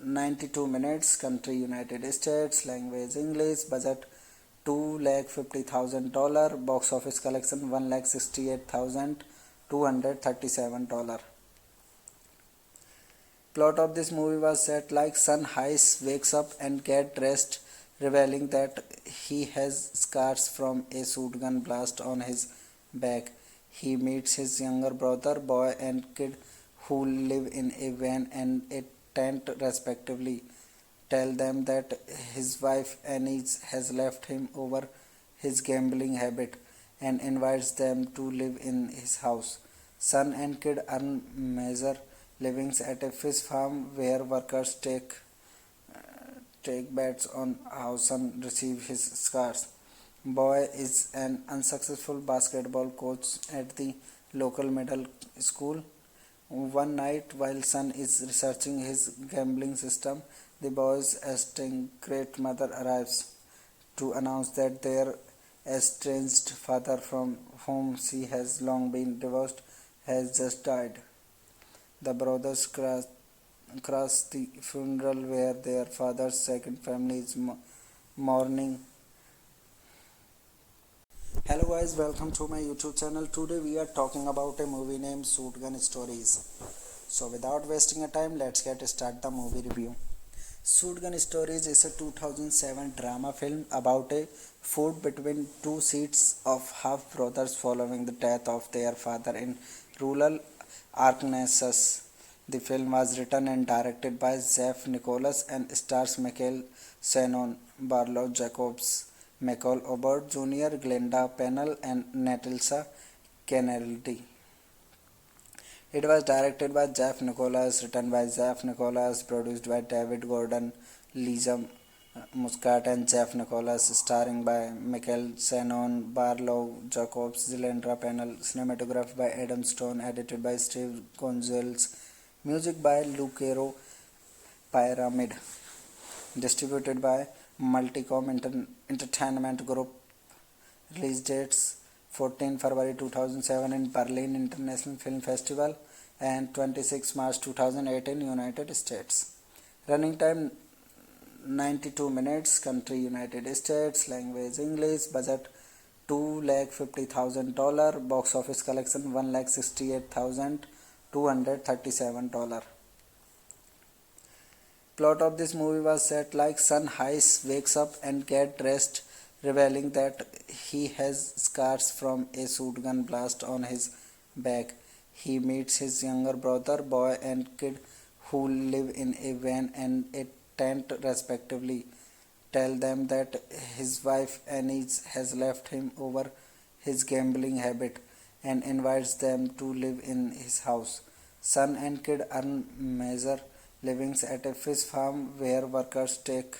92 minutes. Country United States. Language English. Budget $250,000. Box office collection $168,237. Plot of this movie was set like son Heiss wakes up and get dressed, revealing that he has scars from a shotgun blast on his back. He meets his younger brother, boy, and kid who live in a van and a tent respectively. Tell them that his wife Annie has left him over his gambling habit and invites them to live in his house. Son and kid earn measure livings at a fish farm where workers take bets on how son receives his scars. Boy is an unsuccessful basketball coach at the local middle school. One night, while son is researching his gambling system, the boy's estranged mother arrives to announce that their estranged father, from whom she has long been divorced, has just died. The brothers crash the funeral where their father's second family is mourning. Hello guys, welcome to my YouTube channel. Today we are talking about a movie named Shotgun Stories. So without wasting a time, let's get start the movie review. Shotgun Stories is a 2007 drama film about a feud between two sets of half brothers following the death of their father in rural Arkansas. The film was written and directed by Jeff Nicholas and stars Michael Shannon, Barlow Jacobs, Michael Obert Jr., Glenda Pennell, and Natalsa Kennedy. It was directed by Jeff Nicholas, written by Jeff Nicholas, produced by David Gordon, Lisa Muscat, and Jeff Nicholas, starring by Michael Shannon, Barlow Jacobs, Glenda Pennell, cinematographed by Adam Stone, edited by Steve Gonzalez, music by Lucero Pyramid, distributed by Multicom Entertainment Group. Release dates 14 February 2007 in Berlin International Film Festival and 26 March 2008 in United States. Running time 92 minutes. Country United States. Language English. Budget $250,000. Box office collection $168,237. Plot of this movie was set like son Heiss wakes up and get dressed, revealing that he has scars from a shotgun blast on his back. He meets his younger brother, boy, and kid who live in a van and a tent respectively. Tell them that his wife Annie has left him over his gambling habit and invites them to live in his house. Son and kid earn major livings at a fish farm where workers take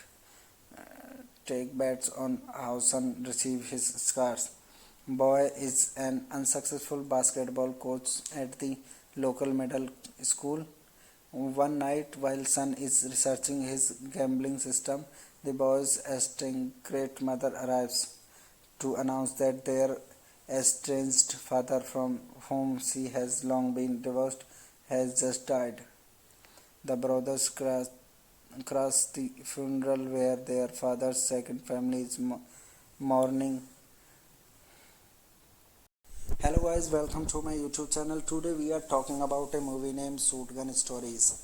bets on how son receives his scars. Boy is an unsuccessful basketball coach at the local middle school. One night, while son is researching his gambling system, the boy's estranged mother arrives to announce that their estranged father, from whom she has long been divorced, has just died. The brothers crash the funeral where their father's second family is mourning. Hello guys, welcome to my YouTube channel. Today we are talking about a movie named Shotgun Stories.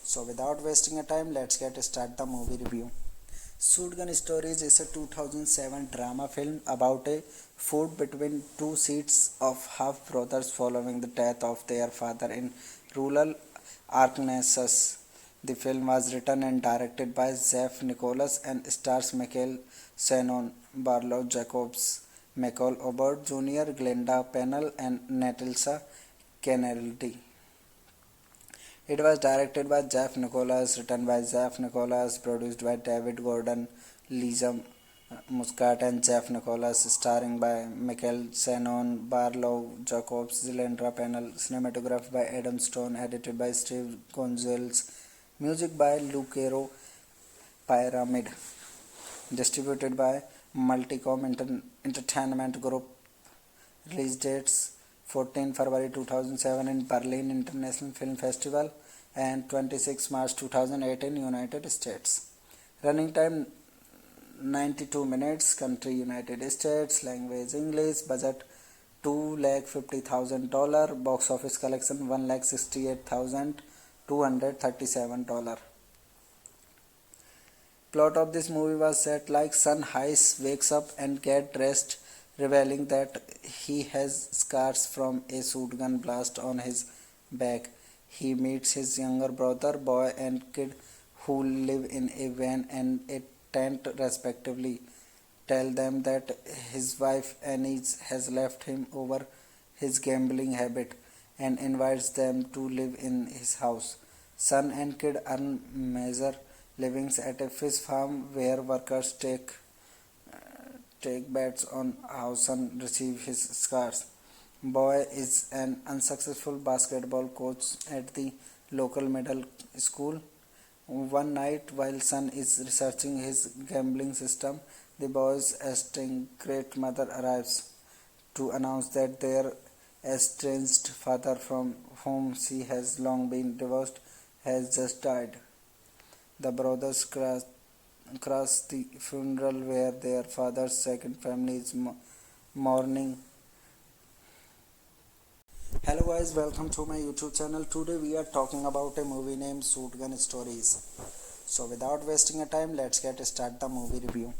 So without wasting a time, let's get start the movie review. Shotgun Stories is a 2007 drama film about a feud between two sets of half brothers following the death of their father in rural Arkansas. The film was written and directed by Jeff Nicholas and stars Michael Shannon, Barlow Jacobs, Michael Obert Jr., Glenda Pennell, and Natasha Kennedy. It was directed by Jeff Nicholas, written by Jeff Nicholas, produced by David Gordon, Lisa Muscat, and Jeff Nicholas, starring by Michael Shannon, Barlow Jacobs, Glenda Pennell, cinematographed by Adam Stone, edited by Steve Gonzalez, music by Lucero Pyramid, distributed by Multicom Entertainment Group. Release dates 14 February 2007 in Berlin International Film Festival and 26 March 2008 in United States. Running time 92 minutes. Country United States. Language English. Budget $250,000. Box office collection $168,237. Plot of this movie was set like son Heiss wakes up and get dressed, revealing that he has scars from a shotgun blast on his back. He meets his younger brother, boy, and kid who live in a van and a tent respectively. Tell them that his wife Annie has left him over his gambling habit and invites them to live in his house. Son and kid earn major livings at a fish farm where workers take bets on how son receives his scars. Boy is an unsuccessful basketball coach at the local middle school. One night, while son is researching his gambling system, the boy's estranged mother arrives to announce that their estranged father, from whom she has long been divorced, has just died. The brothers crash the funeral where their father's second family is mourning. Hello guys, welcome to my YouTube channel. Today we are talking about a movie named Shotgun Stories. So without wasting a time, let's get start the movie review.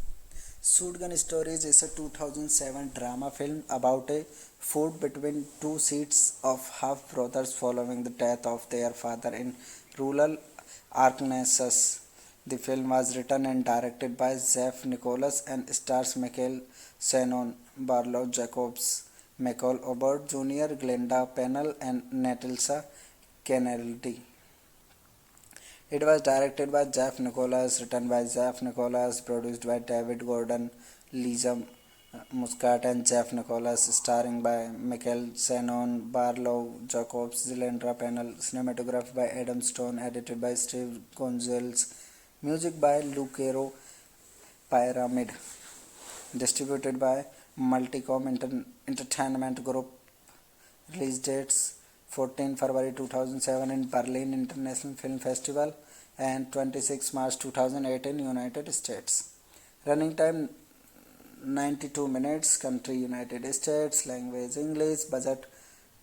Shotgun Stories is a 2007 drama film about a feud between two sets of half brothers following the death of their father in rural Arkansas. The film was written and directed by Jeff Nicholas and stars Michael Shannon, Barlow Jacobs, Michael Obert Jr., Glenda Pennell, and Natasha Kennedy. It was directed by Jeff Nicholas, written by Jeff Nicholas, produced by David Gordon, Lisa Muscat, and Jeff Nicholas, starring by Michael Shannon, Barlow Jacobs, Glenda Pennell, cinematographed by Adam Stone, edited by Steve Gonzalez, music by Lucero Pyramid, distributed by Multicom Entertainment Group. Release dates 14 February 2007 in Berlin International Film Festival and 26 March 2008 in United States. Running time 92 minutes. Country United States. Language English. Budget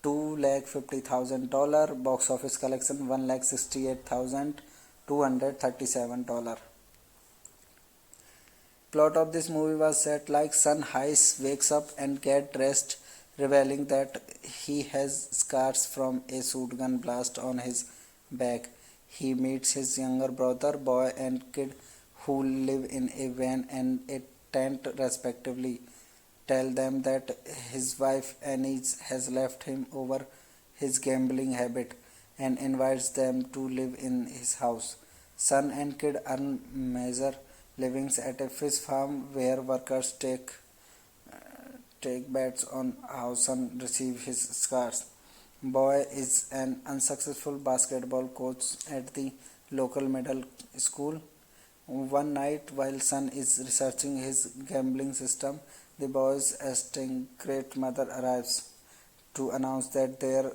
$250,000. Box office collection $168,237. Plot of this movie was set like Sun Heist wakes up and get dressed, revealing that he has scars from a shotgun blast on his back. He meets his younger brother, boy, and kid who live in a van and a tent respectively. Tell them that his wife Annie has left him over his gambling habit and invites them to live in his house. Son and kid earn major livings at a fish farm where workers take bets on how son receives his scars. Boy is an unsuccessful basketball coach at the local middle school. One night, while son is researching his gambling system, the boy's estranged mother arrives to announce that their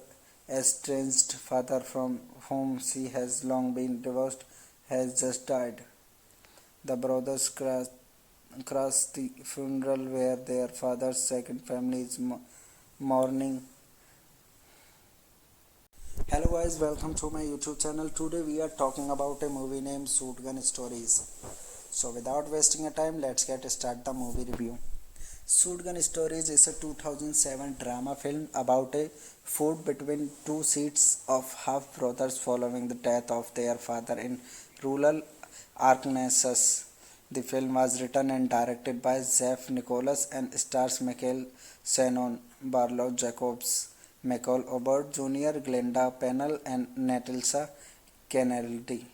estranged father, from whom she has long been divorced, has just died. The brothers crash the funeral where their father's second family is mourning. Hello guys, welcome to my YouTube channel. Today we are talking about a movie named Shotgun Stories. So without wasting a time, let's get start the movie review. Shotgun Stories is a 2007 drama film about a feud between two sets of half brothers following the death of their father in rural Arkansas. The film was written and directed by Jeff Nicholas and stars Michael Shannon, Barlow Jacobs, Michael Obert Jr., Glenda Pennell, and Natalsa Kennedy.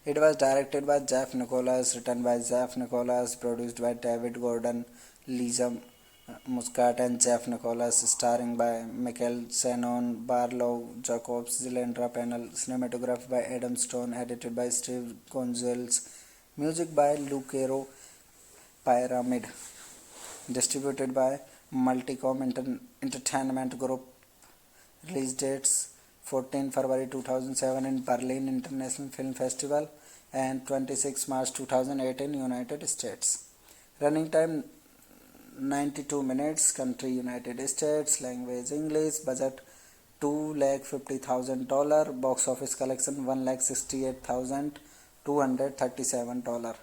It was directed by Jeff Nicholas, written by Jeff Nicholas, produced by David Gordon, Lisa Muscat, and Jeff Nicholas, starring by Michael Shannon, Barlow Jacobs, Glenda Pennell, cinematographed by Adam Stone, edited by Steve Gonzalez, music by Lucero Pyramid, distributed by Multicom Entertainment Group. Release dates 14 February 2007 in Berlin International Film Festival and 26 March 2008 in United States. Running time 92 minutes. Country United States. Language English. Budget $250,000. Box office collection $168,237.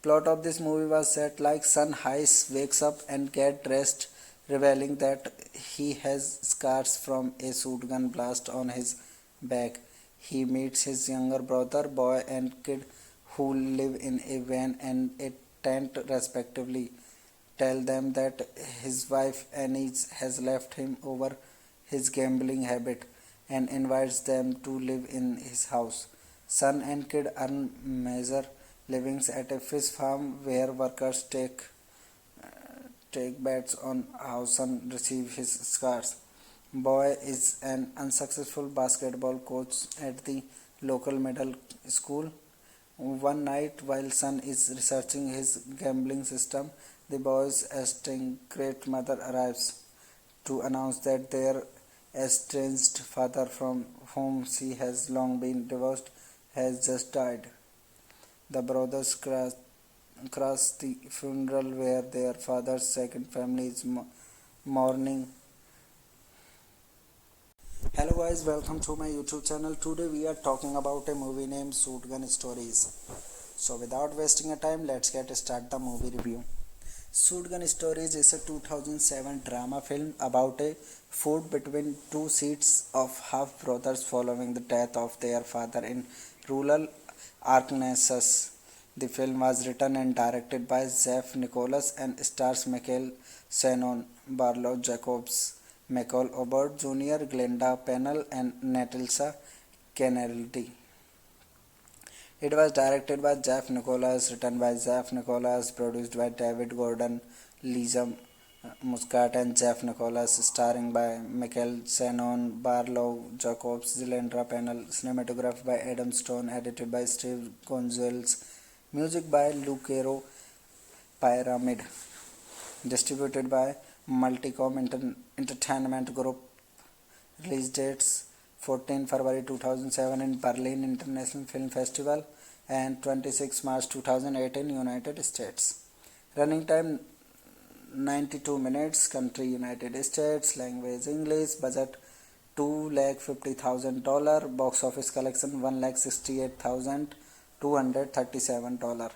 Plot of this movie was set like Sun Heist wakes up and get dressed, revealing that he has scars from a shotgun blast on his back. He meets his younger brother, boy, and kid who live in a van and a tent respectively. Tell them that his wife Annie has left him over his gambling habit and invites them to live in his house. Son and kid earn major livings at a fish farm where workers take bets on how son receives his scars. Boy is an unsuccessful basketball coach at the local middle school. One night, while son is researching his gambling system, the boy's estranged mother arrives to announce that their estranged father, from whom she has long been divorced, has just died. The brothers crash the funeral where their father's second family is mourning. Hello guys, welcome to my YouTube channel. Today we are talking about a movie named Shotgun Stories. So without wasting a time, let's get start the movie review. Shotgun Stories is a 2007 drama film about a feud between two sets of half brothers following the death of their father in rural Arkansas. The film was written and directed by Jeff Nicholas and stars Michael Shannon, Barlow Jacobs, Michael Obert Jr., Glenda Pennell, and Natalsa Kennedy. It was directed by Jeff Nicholas, written by Jeff Nicholas, produced by David Gordon, Lisa Muscat, and Jeff Nicholas, starring by Michael Shannon, Barlow Jacobs, Glenda Pennell, cinematographed by Adam Stone, edited by Steve Gonzalez, music by Lucero Pyramid, distributed by Multicom Entertainment Group. Release dates 14 February 2007 in Berlin International Film Festival and 26 March 2008 in United States. Running time 92 minutes. Country United States. Language English. Budget $250,000. Box office collection $168,237. $237.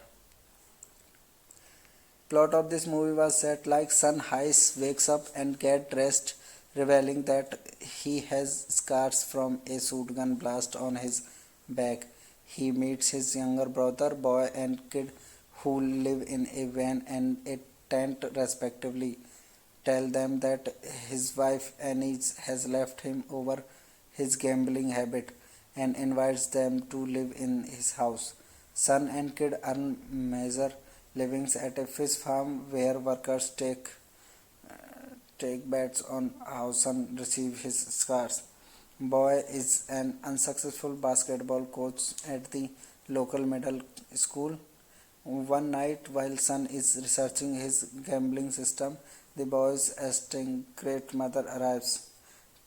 Plot of this movie was set like Sun Heist wakes up and get dressed, revealing that he has scars from a shotgun blast on his back. He meets his younger brother, boy, and kid who live in a van and a tent respectively. Tell them that his wife Annie has left him over his gambling habit and invites them to live in his house. Son and kid earn major livings at a fish farm where workers take bets on how son receives his scars. Boy is an unsuccessful basketball coach at the local middle school. One night, while son is researching his gambling system, the boy's estranged great mother arrives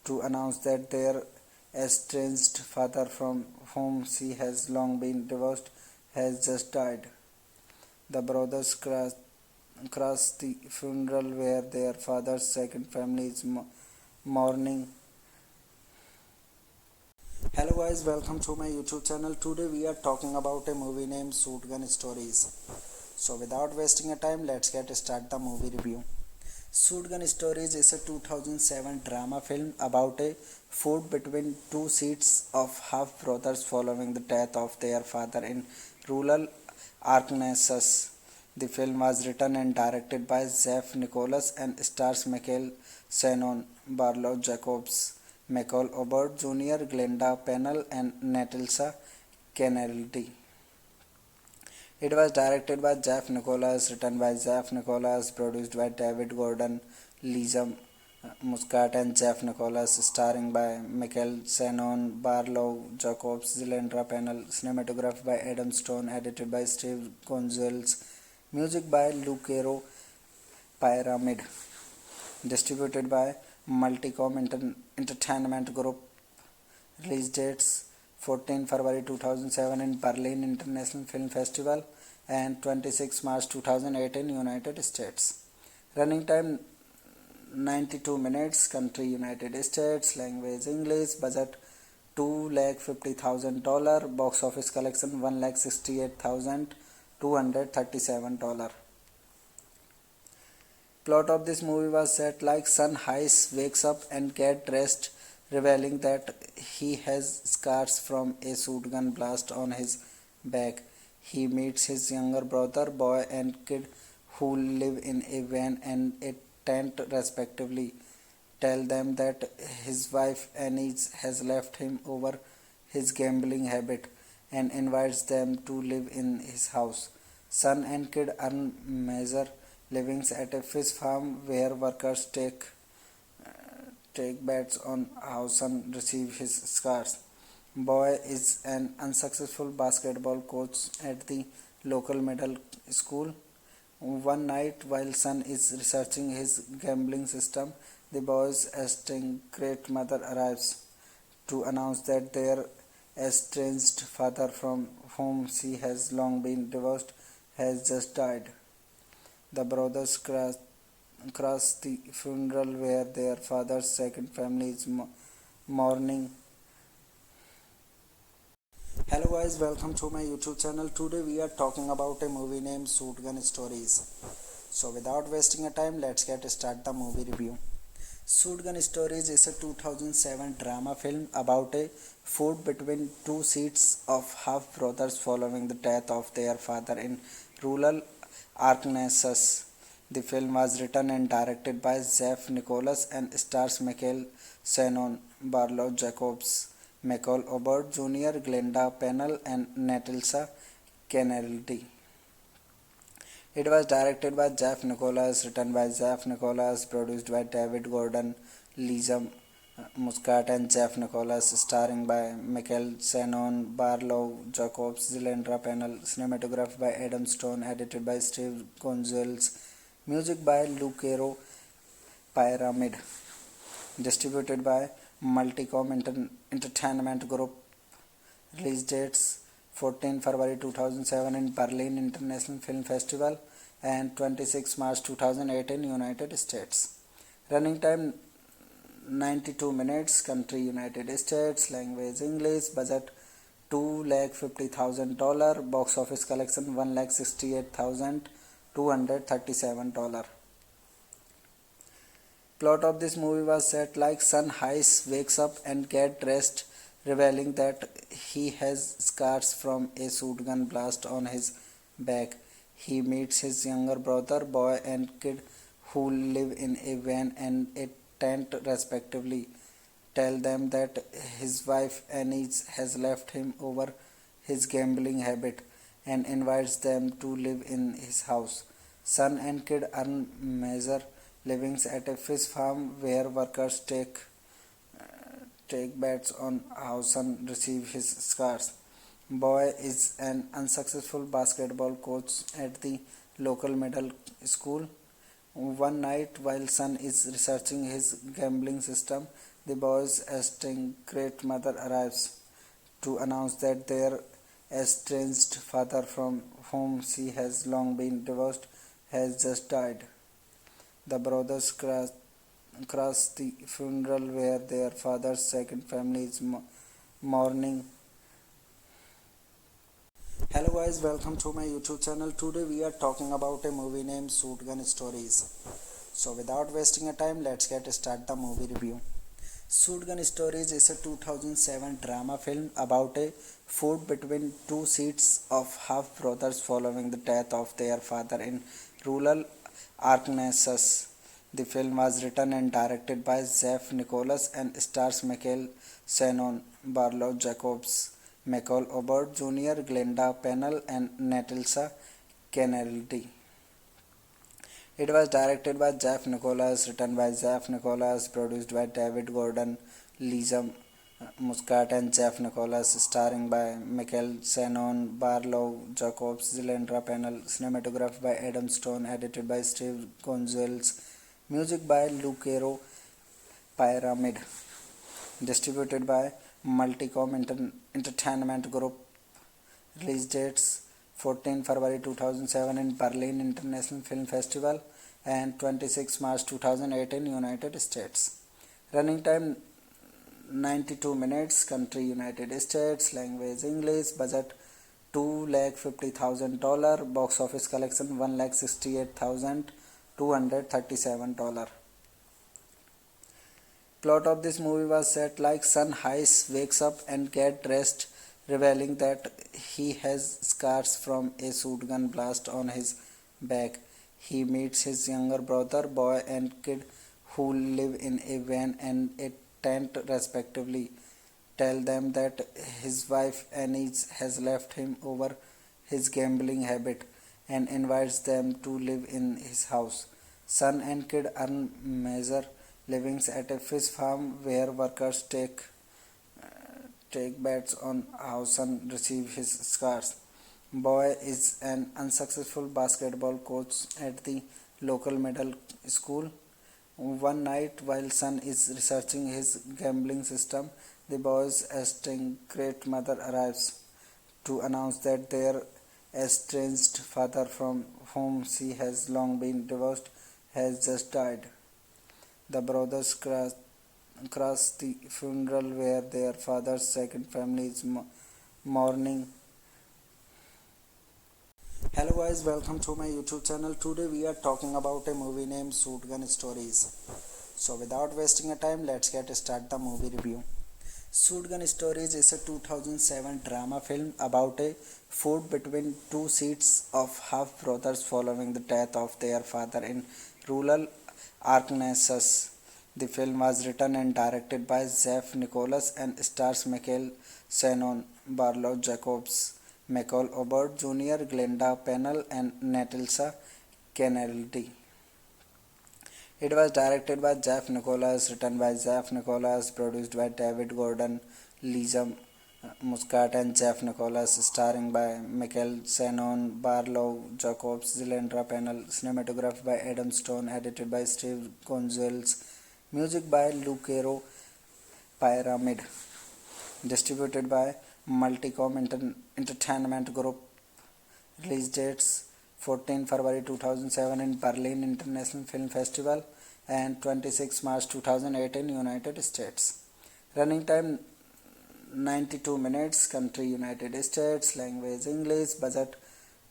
to announce that their estranged father, from whom she has long been divorced, has just died. The brothers crash the funeral where their father's second family is mourning. Hello guys, welcome to my YouTube channel. Today we are talking about a movie named Shotgun Stories. So without wasting a time, let's get start the movie review. Shotgun Stories is a 2007 drama film about a feud between two sets of half brothers following the death of their father in rural Arkansas. The film was written and directed by Jeff Nicholas and stars Michael Shannon, Barlow Jacobs, Michael Obert Jr., Glenda Pennell, and Natasha Kennedy. It was directed by Jeff Nicholas, written by Jeff Nicholas, produced by David Gordon, Lisa Muscat, and Jeff Nicholas, starring by Michael Shannon, Barlow Jacobs, Glenda Pennell, cinematography by Adam Stone, edited by Steve Gonzalez, music by Lucero Pyramid, distributed by Multicom Entertainment Group. Release dates 14 February 2007 in Berlin International Film Festival and 26 March 2008 in United States. Running time 92 minutes. Country United States. Language English. Budget $250,000. Box office collection $168,237. Plot of this movie was set like Sun Heist wakes up and get dressed, revealing that he has scars from a shotgun blast on his back. He meets his younger brother, boy, and kid who live in a van and a tent respectively. Tell them that his wife Annie has left him over his gambling habit and invites them to live in his house. Son and kid earn major livings at a fish farm where workers take bets on how son receives his scars. Boy is an unsuccessful basketball coach at the local middle school. One night, while son is researching his gambling system, the boy's estranged great mother arrives to announce that their estranged father, from whom she has long been divorced, has just died. The brothers crash the funeral where their father's second family is mourning. Hello guys, welcome to my YouTube channel. Today we are talking about a movie named Shotgun Stories. So without wasting a time, let's get start the movie review. Shotgun Stories is a 2007 drama film about a feud between two sets of half brothers following the death of their father in rural Arkansas. The film was written and directed by Jeff Nicholas and stars Michael Shannon, Barlow Jacobs, Michael Obert Jr., Glenda Pennell, and Natasha Kennedy. It was directed by Jeff Nicholas, written by Jeff Nicholas, produced by David Gordon, Lisa Muscat, and Jeff Nicholas, starring by Michael Shannon, Barlow Jacobs, Glenda Pennell, cinematography by Adam Stone, edited by Steve Gonzalez, music by Lucero Pyramid, distributed by Multicom Entertainment Group. Release dates 14 February 2007 in Berlin International Film Festival and 26 March 2008 in United States. Running time 92 minutes. Country United States. Language English. Budget $250,000. Box office collection $168,237. Plot of this movie was set like Sun Heist wakes up and get dressed, revealing that he has scars from a shotgun blast on his back. He meets his younger brother, boy, and kid who live in a van and a tent respectively. Tell them that his wife Annie has left him over his gambling habit and invites them to live in his house. Son and kid earn major livings at a fish farm where workers take bets on how son receives his scars. Boy is an unsuccessful basketball coach at the local middle school. One night, while son is researching his gambling system, the boy's estranged mother arrives to announce that their estranged father, from whom she has long been divorced, has just died. The brothers crash the funeral where their father's second family is mourning. Hello guys, welcome to my YouTube channel. Today we are talking about a movie named Shotgun Stories. So without wasting a time, let's start the movie review. Shotgun Stories is a 2007 drama film about a feud between two sets of half brothers following the death of their father in rural Arkansas. The film was written and directed by Jeff Nicholas and stars Michael Shannon, Barlow Jacobs, Michael Obert Jr., Glenda Pennell, and Natasha Kennedy. It was directed by Jeff Nicholas, written by Jeff Nicholas, produced by David Gordon, Lisa Muscat, and Jeff Nicholas, starring by Michael Shannon, Barlow Jacobs, Glenda Pennell, cinematographed by Adam Stone, edited by Steve Gonzalez, music by Lucero Pyramid, distributed by Multicom Entertainment Group. Release dates 14 February 2007 in Berlin International Film Festival and 26 March 2008 in United States. Running time 92 minutes. Country United States. Language English. Budget $250,000. Box office collection $168,237. Plot of this movie was set like Sun Heist wakes up and get dressed, revealing that he has scars from a shotgun blast on his back. He meets his younger brother, boy, and kid who live in a van and a tent respectively. Tell them that his wife Annie has left him over his gambling habit and invites them to live in his house. Son and kid earn major livings at a fish farm where workers take bets on how son receives his scars. Boy is an unsuccessful basketball coach at the local middle school. One night, while son is researching his gambling system, the boy's estranged mother arrives to announce that their estranged father, from whom she has long been divorced, has just died. The brothers crash the funeral where their father's second family is mourning. Hello guys, welcome to my YouTube channel. Today we are talking about a movie named Shotgun Stories. So without wasting a time, let's start the movie review. Shotgun Stories is a 2007 drama film about a feud between two sets of half brothers following the death of their father in rural Arkansas. The film was written and directed by Jeff Nicholas and stars Michael Shannon, Barlow Jacobs, Michael Obert Jr., Glenda Pennell, and Natasha Kennedy. It was directed by Jeff Nicholas, written by Jeff Nicholas, produced by David Gordon, Lisa Muscat, and Jeff Nicholas, starring by Michael Shannon, Barlow Jacobs, Glenda Pennell, cinematographed by Adam Stone, edited by Steve Gonzalez, music by Lucero Pyramid, distributed by Multicom Entertainment Group. Release dates 14 February 2007 in Berlin International Film Festival and 26 March 2008 in United States. Running time 92 minutes, country United States, language English, budget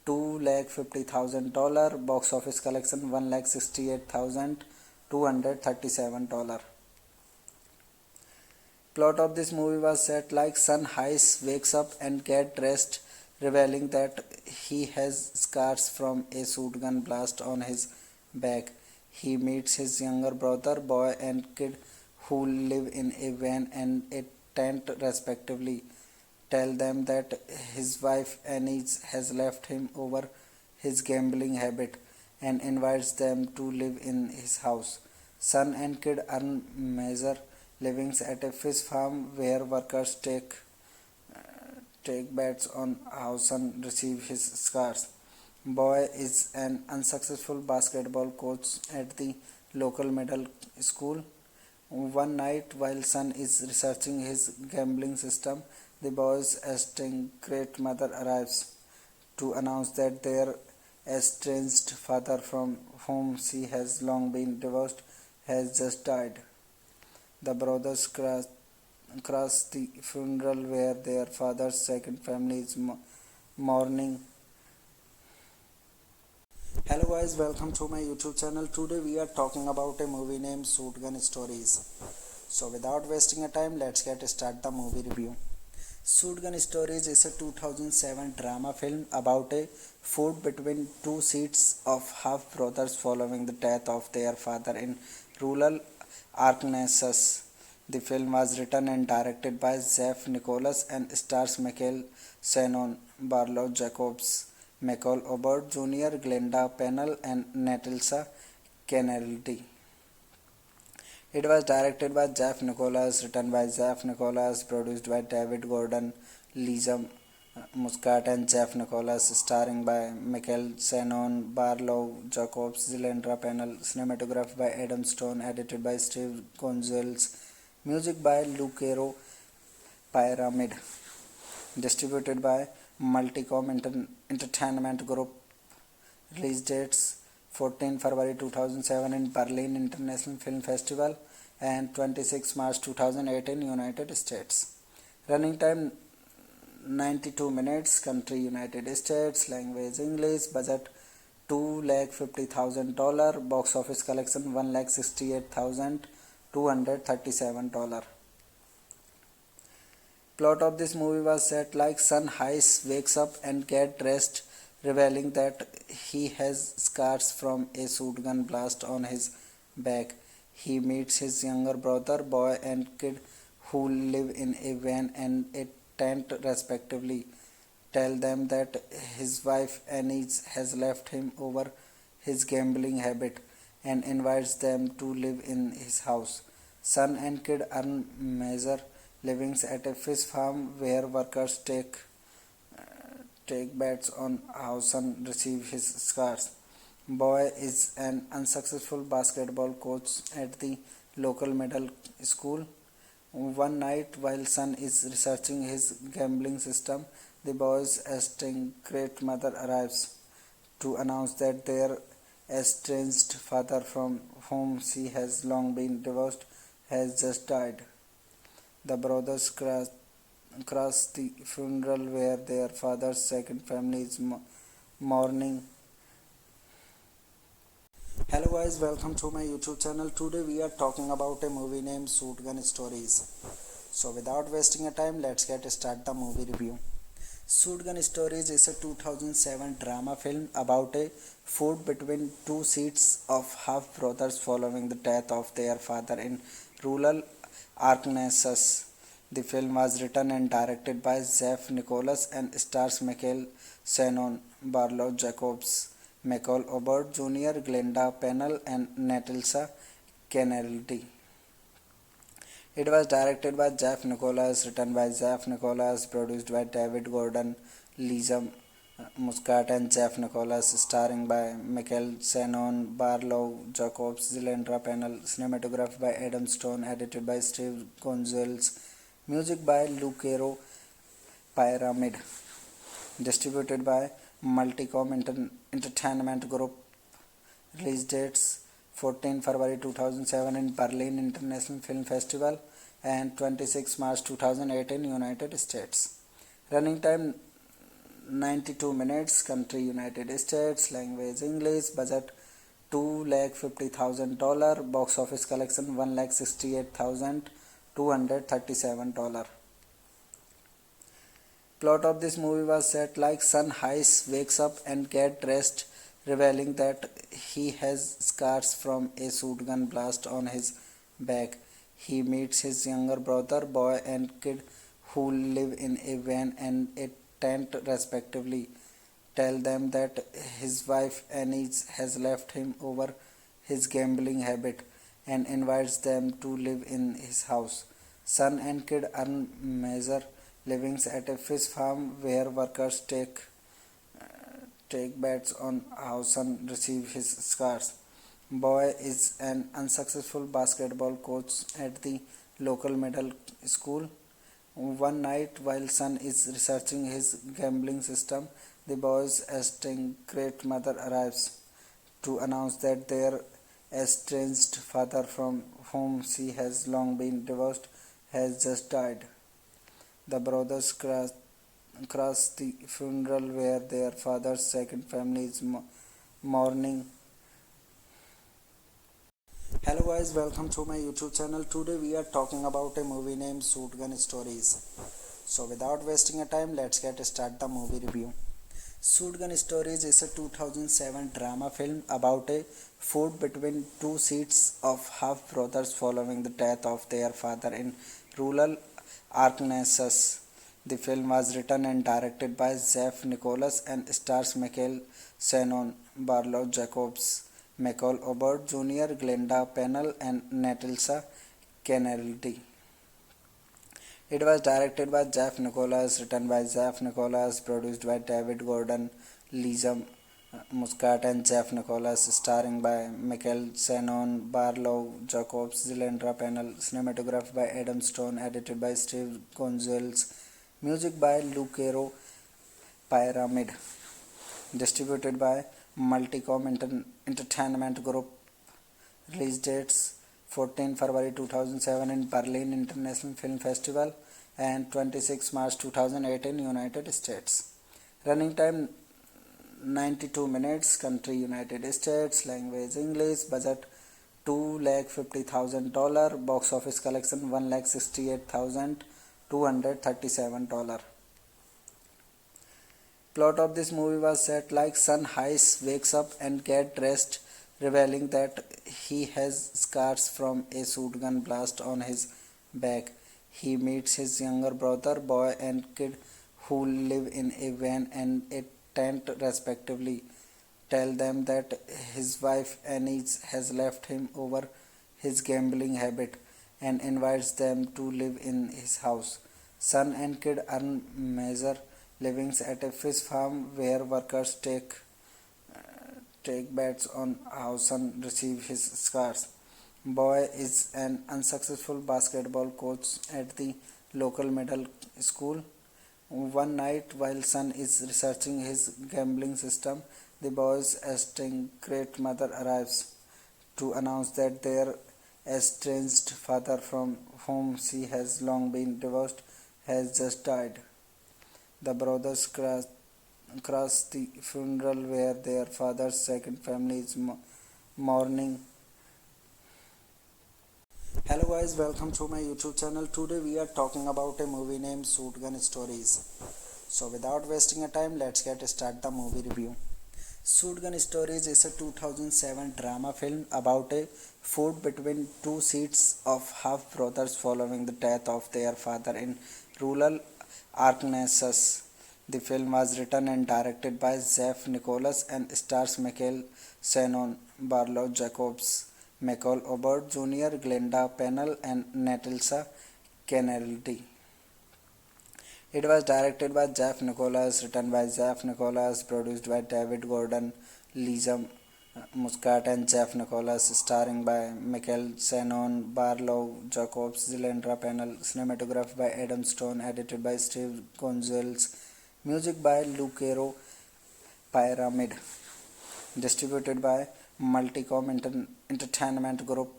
$250,000, box office collection $168,237. Plot of this movie was set like son Heiss wakes up and get dressed, revealing that he has scars from a shotgun blast on his back. He meets his younger brother, boy and kid, who live in a van and a tent respectively. Tell them that his wife Annie has left him over his gambling habit and invites them to live in his house. Son and kid earn major livings at a fish farm where workers take bets on how son receives his scars. Boy is an unsuccessful basketball coach at the local middle school. One night, while son is researching his gambling system, the boy's estranged mother arrives to announce that their estranged father, from whom she has long been divorced, has just died. The brothers crash the funeral where their father's second family is mourning. Hello guys, welcome to my YouTube channel. Today we are talking about a movie named Shotgun Stories. So without wasting a time, let's get start the movie review. Shotgun Stories is a 2007 drama film about a feud between two sets of half brothers following the death of their father in rural Arkansas. The film was written and directed by Jeff Nicholas and stars Michael Shannon, Barlow Jacobs, Michael Obert Jr., Glenda Pennell, and Natalsa Kennedy. It was directed by Jeff Nicholas, written by Jeff Nicholas, produced by David Gordon, Lisa Muscat, and Jeff Nicholas, starring by Michael Shannon, Barlow Jacobs, Glenda Pennell, cinematography by Adam Stone, edited by Steve Gonzalez, music by Lucero Pyramid, distributed by Multicom Entertainment Group. Release dates 14 February 2007 in Berlin International Film Festival and 26 March 2008 in United States. Running time 92 minutes, country United States, language English, budget $250,000, box office collection $168,237. Plot of this movie was set like son Heiss wakes up and get dressed, revealing that he has scars from a shotgun blast on his back. He meets his younger brother, boy and kid, who live in a van and a tent respectively. Tell them that his wife Annie has left him over his gambling habit and invites them to live in his house. Son and kid earn major livings at a fish farm where workers take bets on how son receives his scars. Boy is an unsuccessful basketball coach at the local middle school. One night, while son is researching his gambling system, the boy's estranged mother arrives to announce that their estranged father, from whom she has long been divorced, has just died. The brothers crash the funeral where their father's second family is mourning. Hello guys, welcome to my YouTube channel. Today we are talking about a movie named Shotgun Stories. So without wasting a time, let's get start the movie review. Shotgun Stories is a 2007 drama film about a feud between two sets of half brothers following the death of their father in rural Arkansas. The film was written and directed by Jeff Nicholas and stars Michael Shannon, Barlow Jacobs, Michael Obert Jr., Glenda Pennell, and Natalsa Kennedy. It was directed by Jeff Nicholas, written by Jeff Nicholas, produced by David Gordon, Lisa Muscat, and Jeff Nicholas, starring by Michael Shannon, Barlow Jacobs, Glenda Pennell, cinematography by Adam Stone, edited by Steve Gonzalez, music by Lucero Pyramid, distributed by Multicom Entertainment Group. Release dates 14 February 2007 in Berlin International Film Festival and 26 March 2018, United States. Running time 92 minutes. Country United States. Language English. Budget $250,000. Box office collection $168,237. Plot of this movie was set like Sun Heist wakes up and get dressed, revealing that he has scars from a shotgun blast on his back. He meets his younger brother, boy, and kid who live in a van and a tent respectively. Tell them that his wife Annie has left him over his gambling habit and invites them to live in his house. Son and kid earn major livings at a fish farm where workers take bets on how son receives his scars. Boy is an unsuccessful basketball coach at the local middle school. One night, while son is researching his gambling system, the boy's estranged mother arrives to announce that their estranged father, from whom she has long been divorced, has just died. The brothers crash the funeral where their father's second family is mourning. Hello guys, welcome to my YouTube channel. Today we are talking about a movie named Shotgun Stories. So without wasting a time, let's get start the movie review. Shotgun Stories is a 2007 drama film about a feud between two sets of half brothers following the death of their father in rural Arkansas. The film was written and directed by Jeff Nicholas and stars Michael Shannon, Barlow Jacobs, Michael Obert Jr., Glenda Pennell, and Natasha Kennedy. It was directed by Jeff Nicholas, written by Jeff Nicholas, produced by David Gordon, Lisa Muscat, and Jeff Nicholas, starring by Michael Shannon, Barlow Jacobs, Glenda Pennell, cinematographed by Adam Stone, edited by Steve Gonzalez, music by Lucero Pyramid, distributed by Multicom Entertainment Group. Release dates 14 February 2007 in Berlin International Film Festival and 26 March 2018, United States. Running time 92 minutes. Country United States. Language English. Budget $250,000. Box office collection $168,237. Plot of this movie was set like Sun Heist wakes up and get dressed, revealing that he has scars from a shotgun blast on his back. He meets his younger brother, boy, and kid who live in a van and a tent respectively. Tell them that his wife Annie has left him over his gambling habit and invites them to live in his house. Son and kid earn major livings at a fish farm where workers take bets on how son receives his scars. Boy is an unsuccessful basketball coach at the local middle school. One night, while son is researching his gambling system, the boy's estranged mother arrives to announce that their estranged father, from whom she has long been divorced, has just died. The brothers crash the funeral where their father's second family is mourning. Hello guys, welcome to my YouTube channel. Today we are talking about a movie named Shotgun Stories. So without wasting a time, let's get start the movie review. Shotgun Stories is a 2007 drama film about a feud between two sets of half brothers following the death of their father in rural Arkansas. The film was written and directed by Jeff Nicholas and stars Michael Shannon, Barlow Jacobs, Michael Obert Jr., Glenda Pennell, and Natasha Kennedy. It was directed by Jeff Nicholas, written by Jeff Nicholas, produced by David Gordon, Lisa Muscat, and Jeff Nicholas, starring by Michael Shannon, Barlow Jacobs, Glenda Pennell, cinematographed by Adam Stone, edited by Steve Gonzalez, music by Lucero Pyramid, distributed by Multicom Entertainment Group.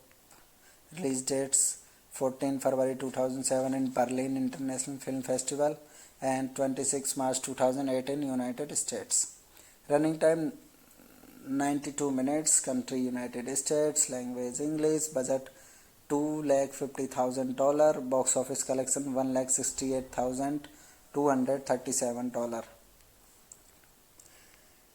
Release dates 14 February 2007 in Berlin International Film Festival, and 26 March 2008 in United States. Running time 92 minutes. Country United States. Language English. Budget $250,000. Box office collection $168,237.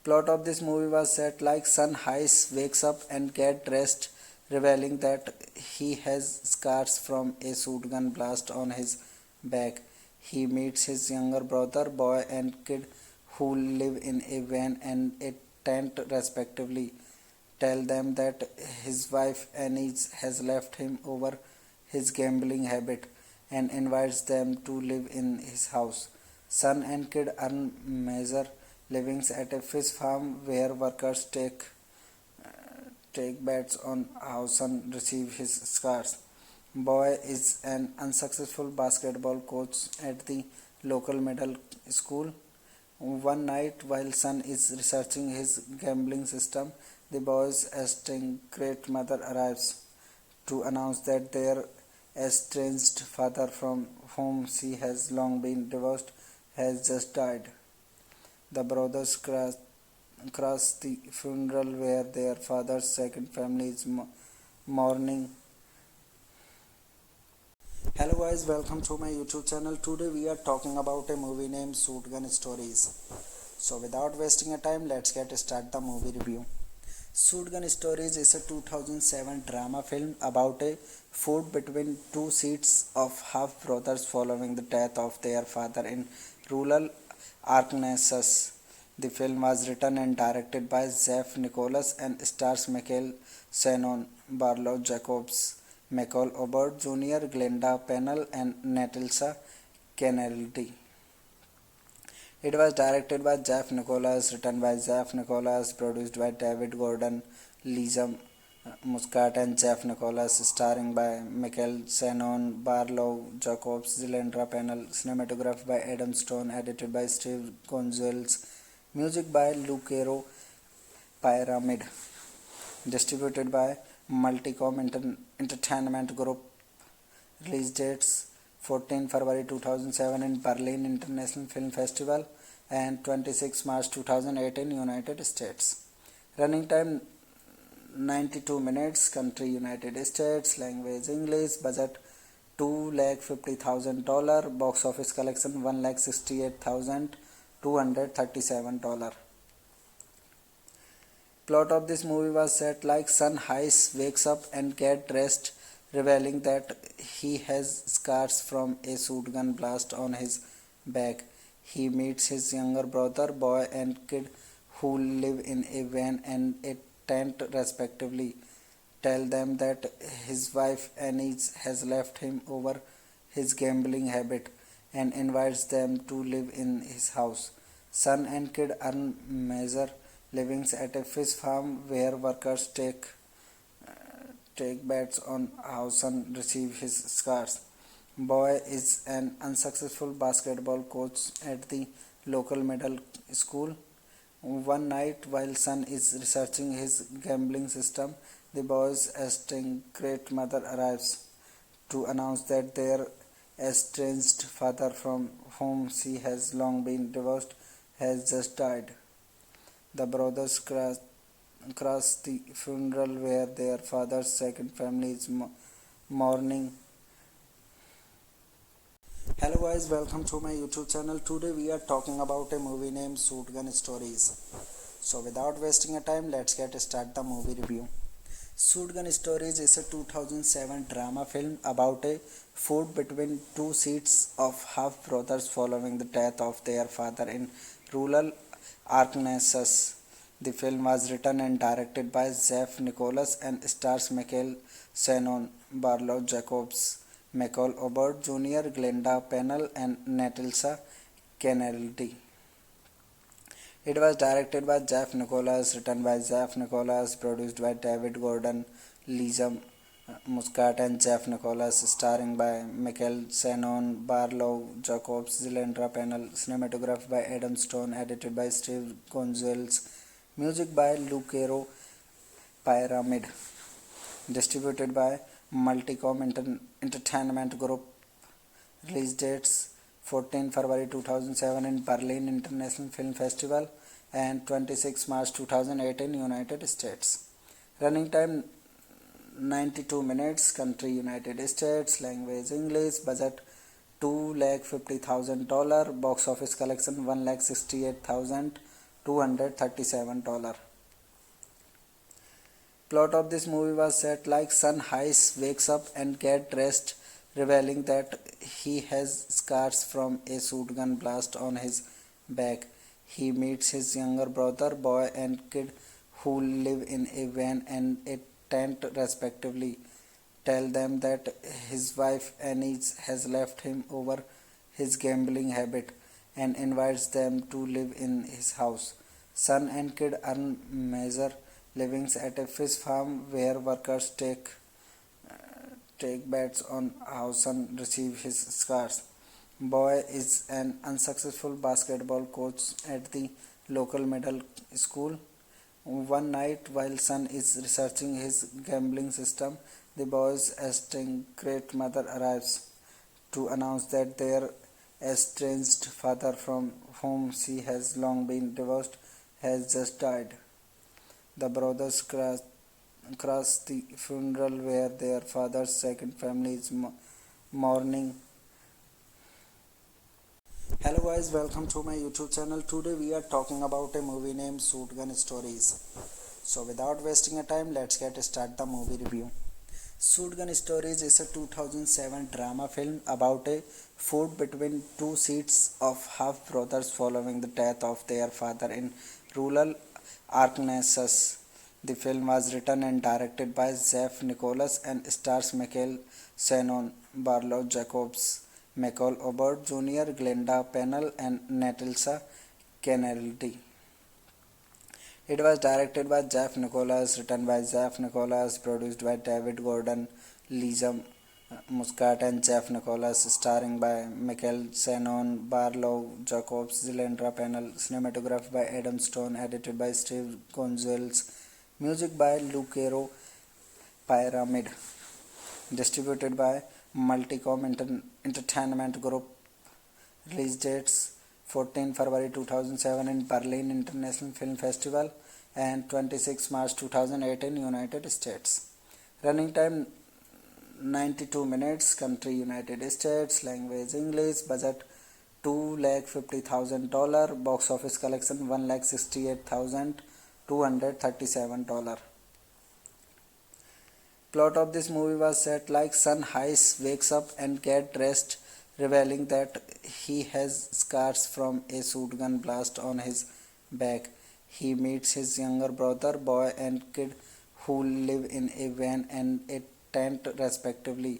Plot of this movie was set like son Heiss wakes up and get dressed, revealing that he has scars from a shotgun blast on his back. He meets his younger brother, boy and kid, who live in a van and a tent respectively. Tell them that his wife Annie has left him over his gambling habit and invites them to live in his house. Son and kid earn major livings at a fish farm where workers take bets on how son receives his scars. Boy is an unsuccessful basketball coach at the local middle school. One night, while son is researching his gambling system, the boy's estranged mother arrives to announce that their estranged father, from whom she has long been divorced, has just died. The brothers crash the funeral where their father's second family is mourning. Hello guys, welcome to my YouTube channel. Today we are talking about a movie named Shotgun Stories. So without wasting a time, let's get start the movie review. Shotgun Stories is a 2007 drama film about a feud between two sets of half brothers following the death of their father in rural Arkansas. The film was written and directed by Jeff Nicholas and stars Michael Shannon, Barlow Jacobs, Michael Obert Jr., Glenda Pennell, and Natasha Kennedy. It was directed by Jeff Nicholas, written by Jeff Nicholas, produced by David Gordon, Liza Muscat, and Jeff Nicholas, starring by Michael Shannon, Barlow Jacobs, Glenda Pennell, cinematographed by Adam Stone, edited by Steve Gonzalez, music by Lucero Pyramid, distributed by Multicom Entertainment Group. Release dates 14 February 2007 in Berlin International Film Festival, and 26 March 2008 in United States. Running time 92 minutes. Country United States. Language English. Budget $250,000. Box office collection $168,237. Plot of this movie was set like son Heiss wakes up and get dressed, revealing that he has scars from a shotgun blast on his back. He meets his younger brother, boy and kid, who live in a van and a tent respectively. Tell them that his wife Annie has left him over his gambling habit and invites them to live in his house. Son and kid earn major livings at a fish farm where workers take bets on how son receives his scars. Boy is an unsuccessful basketball coach at the local middle school. One night, while son is researching his gambling system, the boy's estranged mother arrives to announce that their estranged father, from whom she has long been divorced, has just died. The brothers crash the funeral where their father's second family is mourning. Hello guys, welcome to my YouTube channel. Today we are talking about a movie named Shotgun Stories. So without wasting a time, let's get start the movie review. Shotgun Stories is a 2007 drama film about a feud between two sets of half brothers following the death of their father in rural Arkansas. The film was written and directed by Jeff Nicholas and stars Michael Shannon, Barlow Jacobs, Michael Obert Jr., Glenda Pennell, and Natasha Kennedy. It was directed by Jeff Nicholas, written by Jeff Nicholas, produced by David Gordon, Liza Muscat, and Jeff Nicholas, starring by Michael Shannon, Barlow Jacobs, Glenda Pennell, cinematographed by Adam Stone, edited by Steve Gonzalez, music by Lucero Pyramid, distributed by Multicom Entertainment Group. Release dates 14 February 2007 in Berlin International Film Festival and 26 March 2008 in United States. Running time 92 minutes. Country United States. Language English. Budget $250,000. Box office collection $168,237. Plot of this movie was set like Sun Hayes wakes up and gets dressed, revealing that he has scars from a shotgun blast on his back. He meets his younger brother, boy, and kid who live in a van and a tent respectively. Tell them that his wife Annie has left him over his gambling habit and invites them to live in his house. Son and kid earn major livings at a fish farm where workers take bets on how son receives his scars. Boy is an unsuccessful basketball coach at the local middle school. One night, while son is researching his gambling system, the boy's estranged mother arrives to announce that their estranged father, from whom she has long been divorced, has just died. The brothers crash the funeral where their father's second family is mourning. Hello guys, welcome to my YouTube channel. Today we are talking about a movie named Shotgun Stories. So without wasting a time, let's get start the movie review. Shotgun Stories is a 2007 drama film about a feud between two sets of half brothers following the death of their father in rural Arkansas. The film was written and directed by Jeff Nicholas and stars Michael Shannon, Barlow Jacobs, Michael Obert Jr., Glenda Pennell, and Natasha Kennedy. It was directed by Jeff Nicholas, written by Jeff Nicholas, produced by David Gordon, Liza Muscat, and Jeff Nicholas, starring by Michael Shannon, Barlow Jacobs, Glenda Pennell, cinematography by Adam Stone, edited by Steve Gonzalez, music by Lucero Pyramid, distributed by Multicom Entertainment Group. Release dates 14 February 2007 in Berlin International Film Festival and 26 March 2008 in United States. Running time 92 minutes. Country United States. Language English. Budget $250,000. Box office collection $168,237. Plot of this movie was set like Sun Hayes wakes up and gets dressed, revealing that he has scars from a shotgun blast on his back. He meets his younger brother, boy, and kid who live in a van and a tent respectively.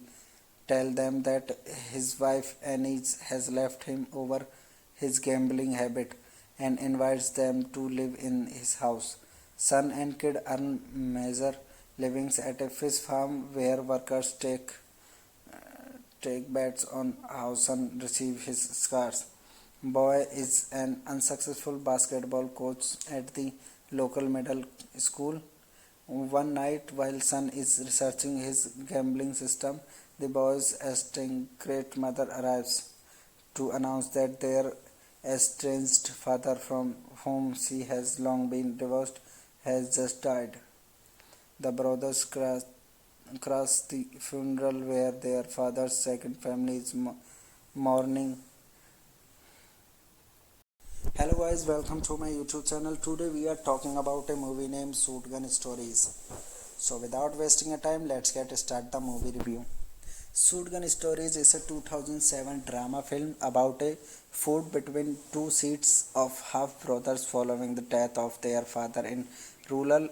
Tell them that his wife Annie has left him over his gambling habit and invites them to live in his house. Son and kid earn major livings at a fish farm where workers take bets on how son receives his scars. Boy is an unsuccessful basketball coach at the local middle school. One night, while son is researching his gambling system, the boy's estranged mother arrives to announce that their estranged father, from whom she has long been divorced, has just died. The brothers crash the funeral where their father's second family is mourning. Hello guys, welcome to my YouTube channel. Today we are talking about a movie named Shotgun Stories. So without wasting a time, let's get start the movie review. Shotgun Stories is a 2007 drama film about a feud between two sets of half brothers following the death of their father in rural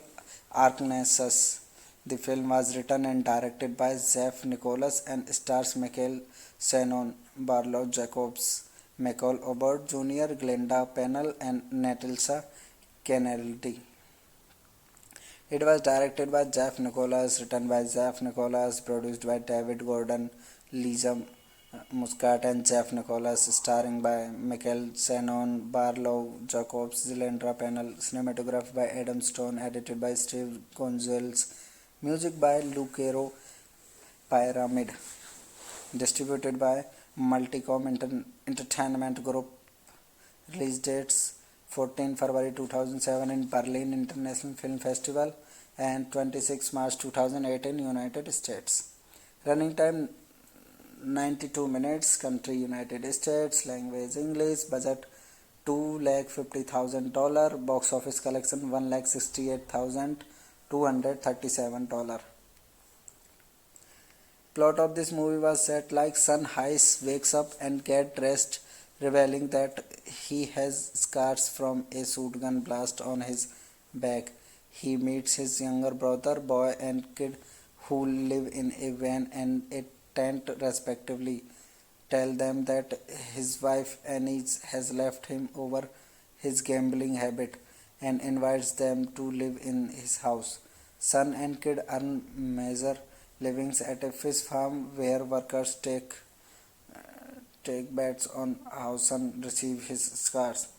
Arkansas. The film was written and directed by Jeff Nicholas and stars Michael Shannon, Barlow Jacobs, Michael Obert Jr., Glenda Pennell, and Natasha Kennedy. It was directed by Jeff Nicholas, written by Jeff Nicholas, produced by David Gordon, Liza Muscat, and Jeff Nicholas, starring by Michael Shannon, Barlow Jacobs, Glenda Pennell, cinematography by Adam Stone, edited by Steve Gonzalez, music by Lucero Pyramid, distributed by Multicom Entertainment Group. Release dates 14 February 2007 in Berlin International Film Festival and 26 March 2008 in United States. Running time 92 minutes. Country United States. Language English. Budget $250,000. Box office collection $168,237. Plot of this movie was set like Sun Heist wakes up and gets dressed, revealing that he has scars from a shotgun blast on his back. He meets his younger brother, boy, and kid who live in a van and a tent respectively. Tell them that his wife Annie has left him over his gambling habit and invites them to live in his house. Son and kid earn major livings at a fish farm where workers take bets on how son receives his scars.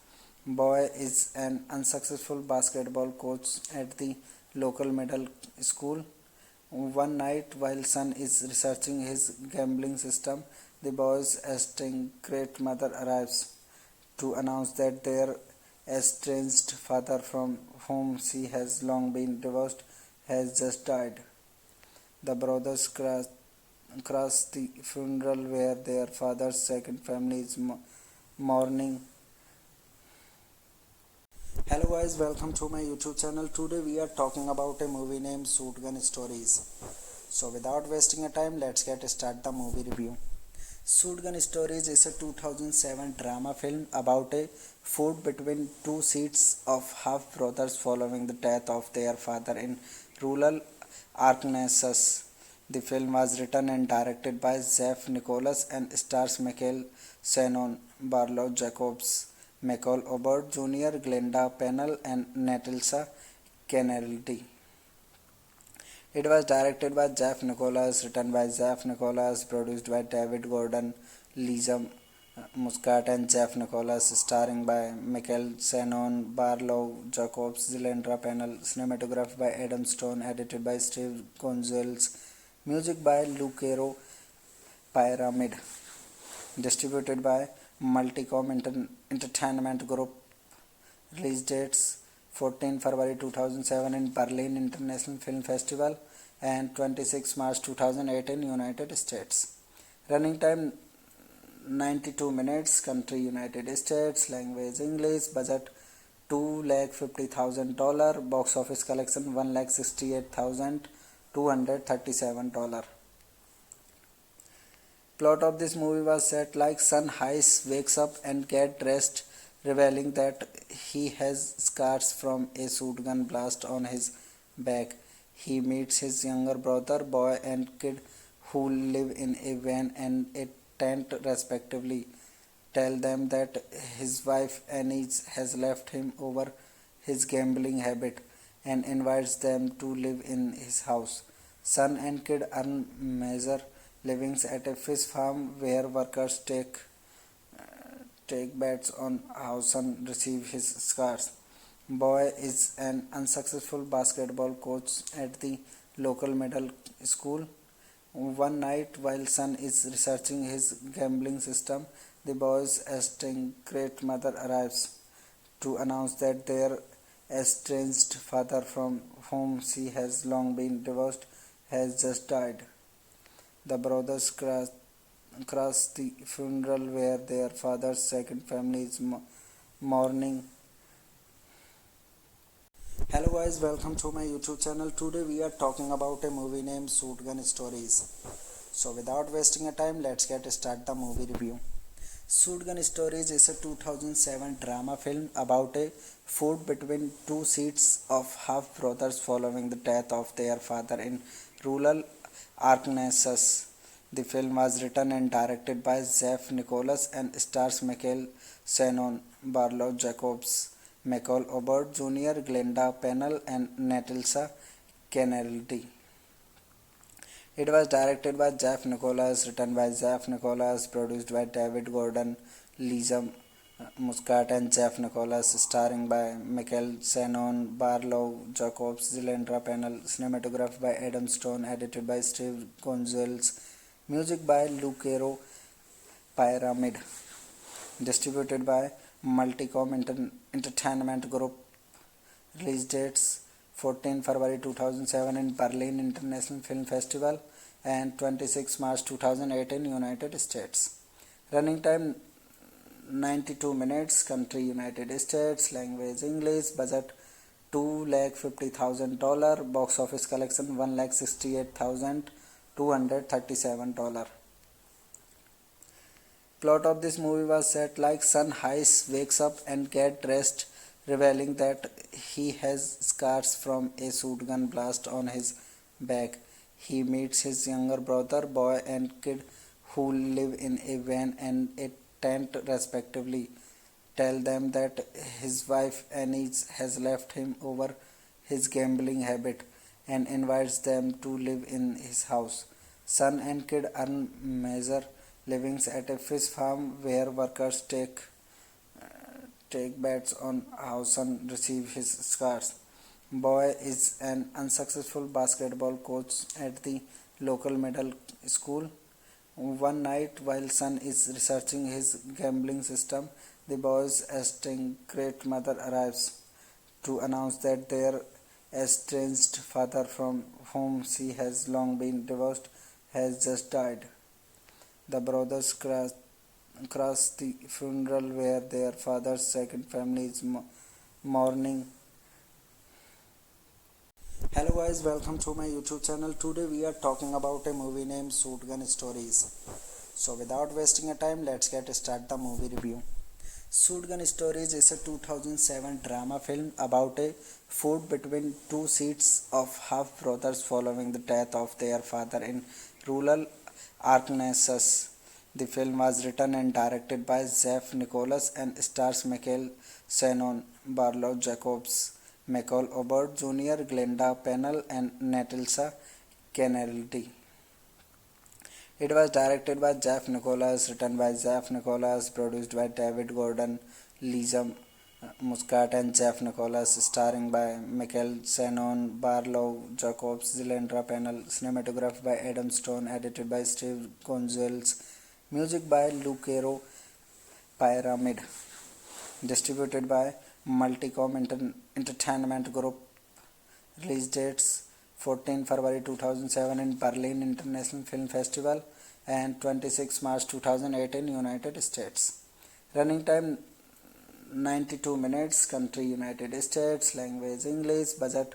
Boy is an unsuccessful basketball coach at the local middle school. One night, while son is researching his gambling system, the boy's estranged mother arrives to announce that their estranged father, from whom she has long been divorced, has just died. The brothers crash the funeral where their father's second family is mourning. Hello guys, welcome to my YouTube channel. Today we are talking about a movie named Shotgun Stories. So without wasting a time, let's get start the movie review. Shotgun Stories is a 2007 drama film about a feud between two sets of half brothers following the death of their father in rural Arkansas. The film was written and directed by Jeff Nicholas and stars Michael Shannon, Barlow Jacobs, Michael Obert Jr., Glenda Pennell, and Natasha Kennedy. It was directed by Jeff Nicholas, written by Jeff Nicholas, produced by David Gordon, Lisa Muscat, and Jeff Nicholas, starring by Michael Shannon, Barlow Jacobs, Glenda Pennell, cinematography by Adam Stone, edited by Steve Gonzalez, music by Lucero. Pyramid, distributed by Multicom Entertainment Group. Release dates 14 February 2007 in Berlin International Film Festival and 26 March 2008 in United States. Running time 92 minutes. Country United States. Language English. Budget $250,000. Box office collection $168,237. Plot of this movie was set like Sun Heist wakes up and gets dressed, revealing that he has scars from a shotgun blast on his back. He meets his younger brother, boy, and kid who live in a van and a tent respectively. Tell them that his wife Annie has left him over his gambling habit and invites them to live in his house. Son and kid earn major livings at a fish farm where workers take bets on how son receives his scars. Boy is an unsuccessful basketball coach at the local middle school. One night, while son is researching his gambling system, the boy's estranged mother arrives to announce that their estranged father, from whom she has long been divorced, has just died. The brothers crash the funeral where their father's second family is mourning. Hello guys, welcome to my YouTube channel. Today we are talking about a movie named Shotgun Stories. So without wasting a time, let's get start the movie review. Shotgun Stories is a 2007 drama film about a feud between two sets of half brothers following the death of their father in rural Arkansas. The film was written and directed by Jeff Nicholas and stars Michael Shannon, Barlow Jacobs, Michael Obert Jr., Glenda Pennell, and Natasha Kennedy. It was directed by Jeff Nicholas, written by Jeff Nicholas, produced by David Gordon, Lisa Muscat and Jeff Nicholas, starring by Michael Shannon, Barlow Jacobs, Zilendra Panel, cinematographed by Adam Stone, edited by Steve Gonzalez, music by Lucero Pyramid, distributed by Multicom Entertainment Group. Release dates 14 February 2007 in Berlin International Film Festival and 26 March 2008 in United States. Running time 92 minutes. Country United States. Language English. Budget $250,000. Box office collection $168,237. Plot of this movie was set like Sun Heist wakes up and get dressed, revealing that he has scars from a shotgun blast on his back. He meets his younger brother, boy, and kid who live in a van and a tent respectively. Tell them that his wife Annie has left him over his gambling habit and invites them to live in his house. Son and kid earn major livings at a fish farm where workers take bets on how son receives his scars. Boy is an unsuccessful basketball coach at the local middle school. One night, while son is researching his gambling system, the boy's estranged mother arrives to announce that their estranged father, from whom she has long been divorced, has just died. The brothers crash the funeral where their father's second family is mourning. Hello guys, welcome to my YouTube channel. Today we are talking about a movie named Shotgun Stories. So without wasting a time, let's get start the movie review. Shotgun Stories is a 2007 drama film about a feud between two sets of half brothers following the death of their father in rural Arkansas. The film was written and directed by Jeff Nicholas and stars Michael Shannon, Barlow Jacobs, Michael Obert Jr., Glenda Pennell, and Natalsa Kennedy. It was directed by Jeff Nicholas, written by Jeff Nicholas, produced by David Gordon, Lisa Muscat, and Jeff Nicholas, starring by Michael Shannon, Barlow Jacobs, Zilendra Pennell, cinematographed by Adam Stone, edited by Steve Gonzalez, music by Lucero Pyramid, distributed by Multicom Entertainment Group. Release dates 14 February 2007 in Berlin International Film Festival and 26 March 2008 in United States. Running time 92 minutes. Country United States. Language English. Budget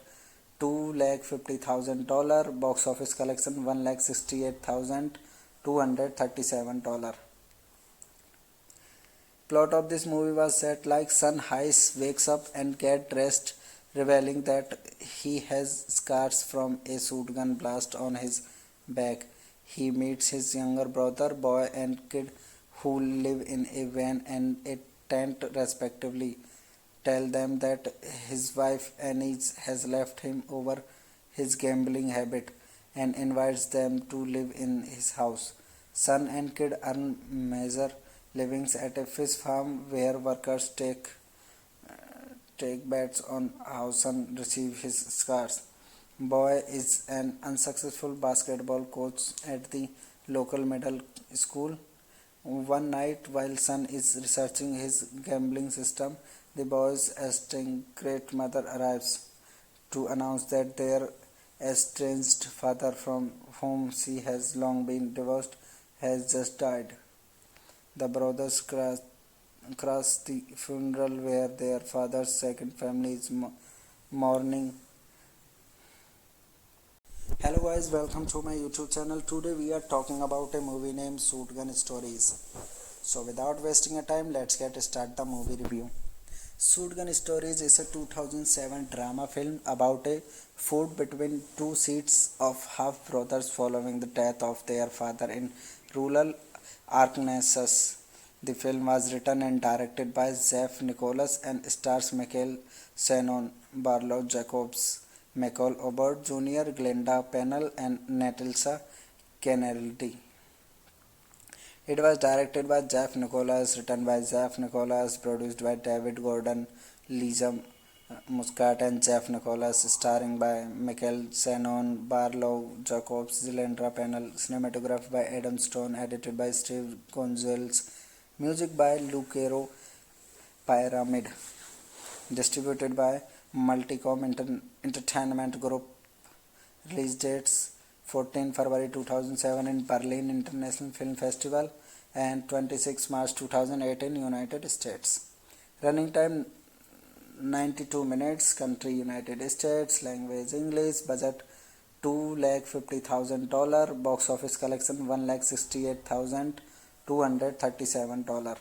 $250,000. Box office collection $168,237. Plot of this movie was set like Sun Heist wakes up and get dressed, revealing that he has scars from a shotgun blast on his back. He meets his younger brother, boy, and kid who live in a van and a tent respectively. Tell them that his wife Annie has left him over his gambling habit and invites them to live in his house. Son and kid earn major livings at a fish farm where workers take bets on how son receives his scars. Boy is an unsuccessful basketball coach at the local middle school. One night, while son is researching his gambling system, the boy's estranged mother arrives to announce that their estranged father, from whom she has long been divorced, has just died. The brothers crash the funeral where their father's second family is mourning. Hello guys, welcome to my YouTube channel. Today we are talking about a movie named Shotgun Stories. So without wasting a time, let's get start the movie review. Shotgun Stories is a 2007 drama film about a feud between two sets of half brothers following the death of their father in rural Arkansas. The film was written and directed by Jeff Nicholas and stars Michael Shannon, Barlow Jacobs, Michael Obert Jr., Glenda Pennell, and Natalsa Kennedy. It was directed by Jeff Nicholas, written by Jeff Nicholas, produced by David Gordon, Liam Muscat, and Jeff Nicholas, starring by Michael Shannon, Barlow Jacobs, Zilendra Pennell, cinematographed by Adam Stone, edited by Steve Gonzalez, music by Lucero Pyramid, distributed by Multicom Entertainment Group. Release dates 14 February 2007 in Berlin International Film Festival and 26 March 2008 in United States. Running time 92 minutes. Country United States. Language English. Budget $250,000. Box office collection $168,237.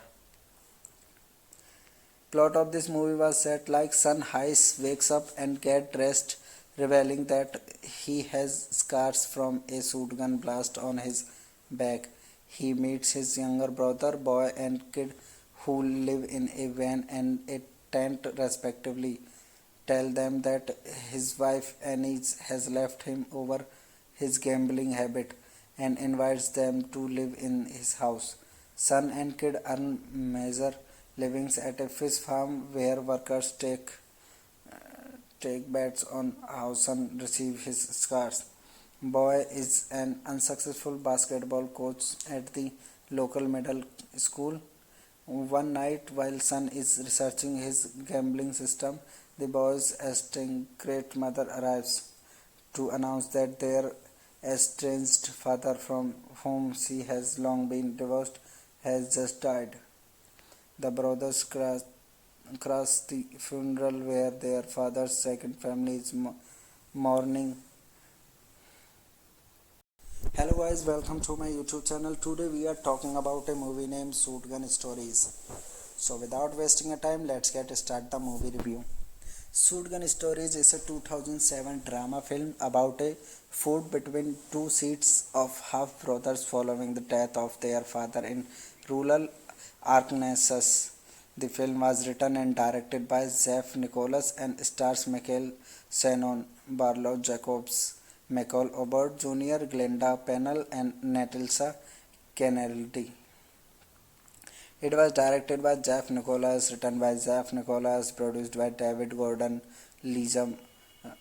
Plot of this movie was set like Sun Hayes wakes up and gets dressed, revealing that he has scars from a shotgun blast on his back. He meets his younger brother, boy, and kid who live in a van and a tent respectively. Tell them that his wife Annie has left him over his gambling habit and invites them to live in his house. Son and kid earn major livings at a fish farm where workers take bets on how son receives his scars. Boy is an unsuccessful basketball coach at the local middle school. One night, while son is researching his gambling system, the boy's estranged mother arrives to announce that their estranged father, from whom she has long been divorced, has just died. The brothers crash the funeral where their father's second family is mourning. Hello guys, welcome to my YouTube channel. Today we are talking about a movie named Shotgun Stories. So without wasting a time, let's get start the movie review. Shotgun Stories is a 2007 drama film about a feud between two sets of half brothers following the death of their father in rural Arkansas. The film was written and directed by Jeff Nicholas and stars Michael Shannon, Barlow Jacobs, Michael Obert Jr., Glenda Pennell, and Natasha Kennedy. It was directed by Jeff Nicholas, written by Jeff Nicholas, produced by David Gordon, Liam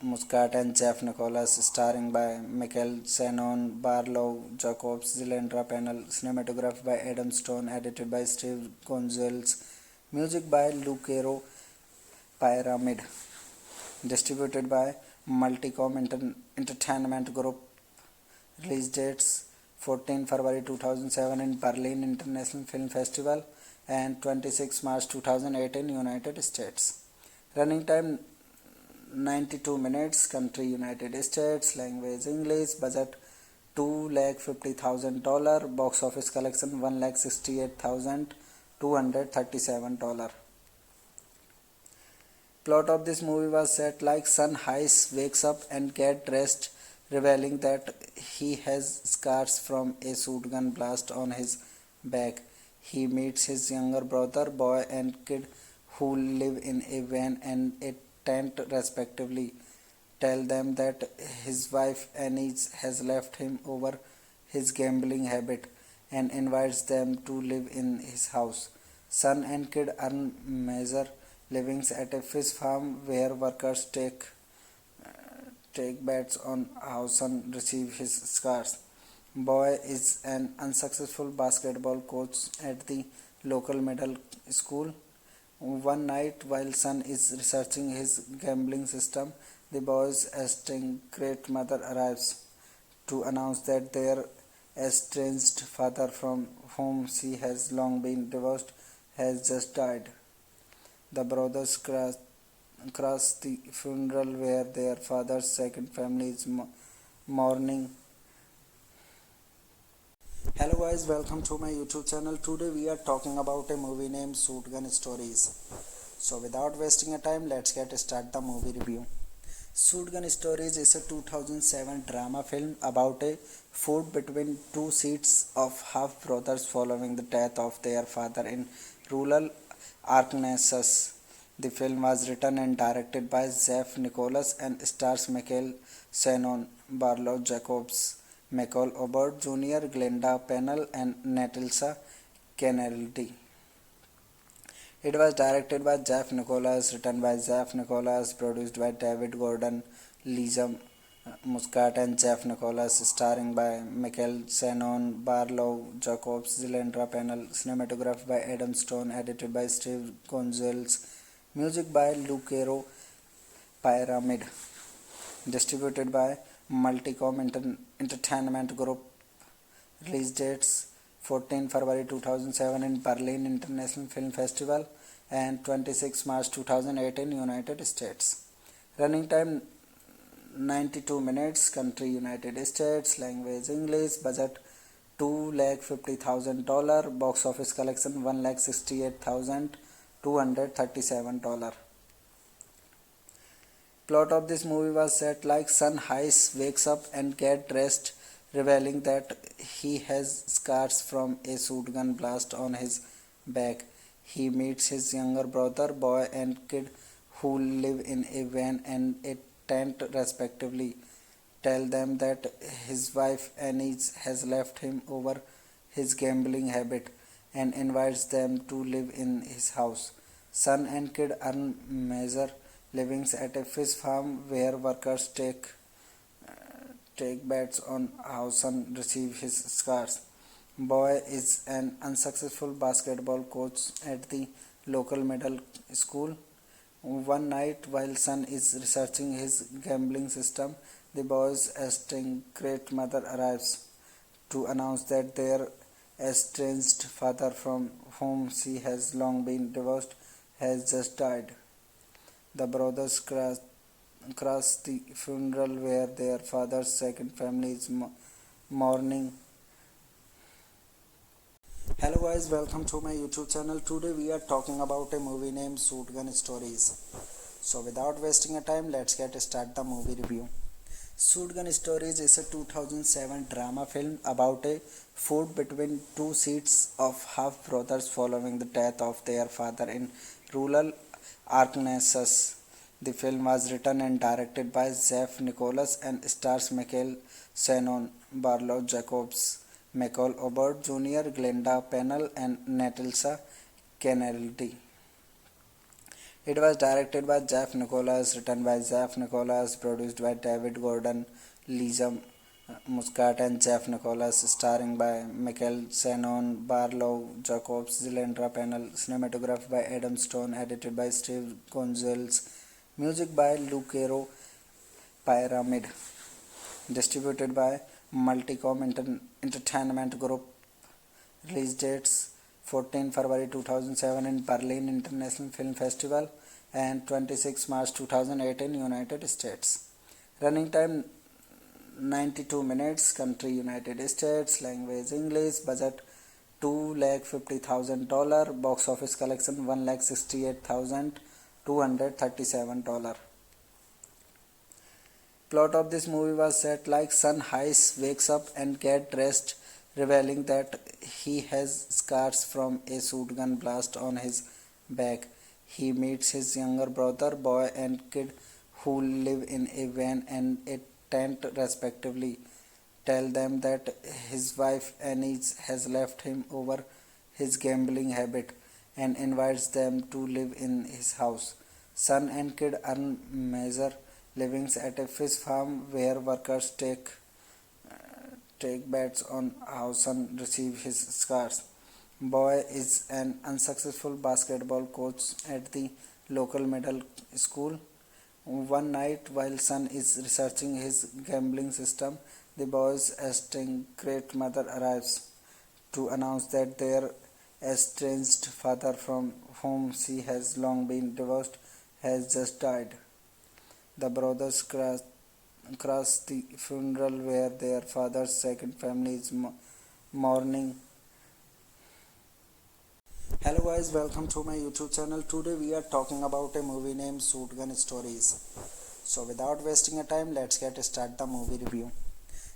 Muscat, and Jeff Nicholas, starring by Michael Shannon, Barlow Jacobs, Zilendra Pennell, cinematographed by Adam Stone, edited by Steve Gonzalez, music by Lucero Pyramid, distributed by Multicom Entertainment Group. Release dates 14 February 2007 in Berlin International Film Festival and 26 March 2008 in United States. Running time 92 minutes. Country United States. Language English. Budget $250,000. Box office collection $168,237. Plot of this movie was set like Sun Hayes wakes up and gets dressed, revealing that he has scars from a shotgun blast on his back. He meets his younger brother, boy, and kid who live in a van and a tent respectively. Tell them that his wife Annie has left him over his gambling habit and invites them to live in his house. Son and kid earn major livings at a fish farm where workers take bets on how son receives his scars. Boy is an unsuccessful basketball coach at the local middle school. One night, while son is researching his gambling system, the boy's estranged mother arrives to announce that their estranged father, from whom she has long been divorced, has just died. The brothers crash the funeral where their father's second family is mourning. Hello guys, welcome to my YouTube channel. Today we are talking about a movie named Shotgun Stories. So without wasting a time, let's get start the movie review. Shotgun Stories is a 2007 drama film about a feud between two sets of half brothers following the death of their father in rural Arkansas. The film was written and directed by Jeff Nicholas and stars Michael Shannon, Barlow Jacobs, Michael Obert Jr., Glenda Pennell, and Natalsa Kennedy. It was directed by Jeff Nicholas, written by Jeff Nicholas, produced by David Gordon, Lisa Muscat, and Jeff Nicholas, starring by Michael Shannon, Barlow Jacobs, Zilendra Pennell, cinematographed by Adam Stone, edited by Steve Gonzalez, music by Lucero Pyramid, distributed by Multicom Entertainment Group. Release dates 14 February 2007 in Berlin International Film Festival and 26 March 2008 in United States. Running time 92 minutes. Country United States. Language English. Budget $250,000. Box office collection $168,237. Plot of this movie was set like Sun Hayes wakes up and gets dressed, revealing that he has scars from a shotgun blast on his back. He meets his younger brother, boy, and kid who live in a van and a tent respectively. Tell them that his wife Annie has left him over his gambling habit and invites them to live in his house. Son and kid earn major livings at a fish farm where workers take bets on how son receives his scars. Boy is an unsuccessful basketball coach at the local middle school. One night, while son is researching his gambling system, the boy's estranged mother arrives to announce that their estranged father, from whom she has long been divorced, has just died. The brothers crash the funeral where their father's second family is mourning. Hello guys, welcome to my YouTube channel. Today we are talking about a movie named Shotgun Stories. So without wasting a time, let's get start the movie review. Shotgun Stories is a 2007 drama film about a feud between two sets of half brothers following the death of their father in rural Arkansas. The film was written and directed by Jeff Nicholas and stars Michael Shannon, Barlow Jacobs, Michael Obert Jr., Glenda Pennell, and Natalsa Kennedy. It was directed by Jeff Nicholas, written by Jeff Nicholas, produced by David Gordon, Lisa Muscat, and Jeff Nicholas, starring by Michael Shannon, Barlow Jacobs, Zilendra Pennell, cinematographed by Adam Stone, edited by Steve Gonzalez, music by Lucero Pyramid, distributed by Multicom Entertainment Group. Release dates 14 February 2007 in Berlin International Film Festival and 26 March 2008 in United States. Running time 92 minutes. Country United States. Language English. Budget $250,000. Box office collection $168,237. Plot of this movie was set like Sun Hayes wakes up and gets dressed, revealing that he has scars from a shotgun blast on his back. He meets his younger brother, boy, and kid who live in a van and a tent respectively. Tell them that his wife Annie has left him over his gambling habit and invites them to live in his house. Son and kid earn major livings at a fish farm where workers take bets on how son receives his scars. Boy is an unsuccessful basketball coach at the local middle school. One night, while son is researching his gambling system, the boy's estranged mother arrives to announce that their estranged father, from whom she has long been divorced, has just died. The brothers crash the funeral where their father's second family is mourning. Hello guys, welcome to my YouTube channel. Today we are talking about a movie named Shotgun Stories. So without wasting a time, let's get start the movie review.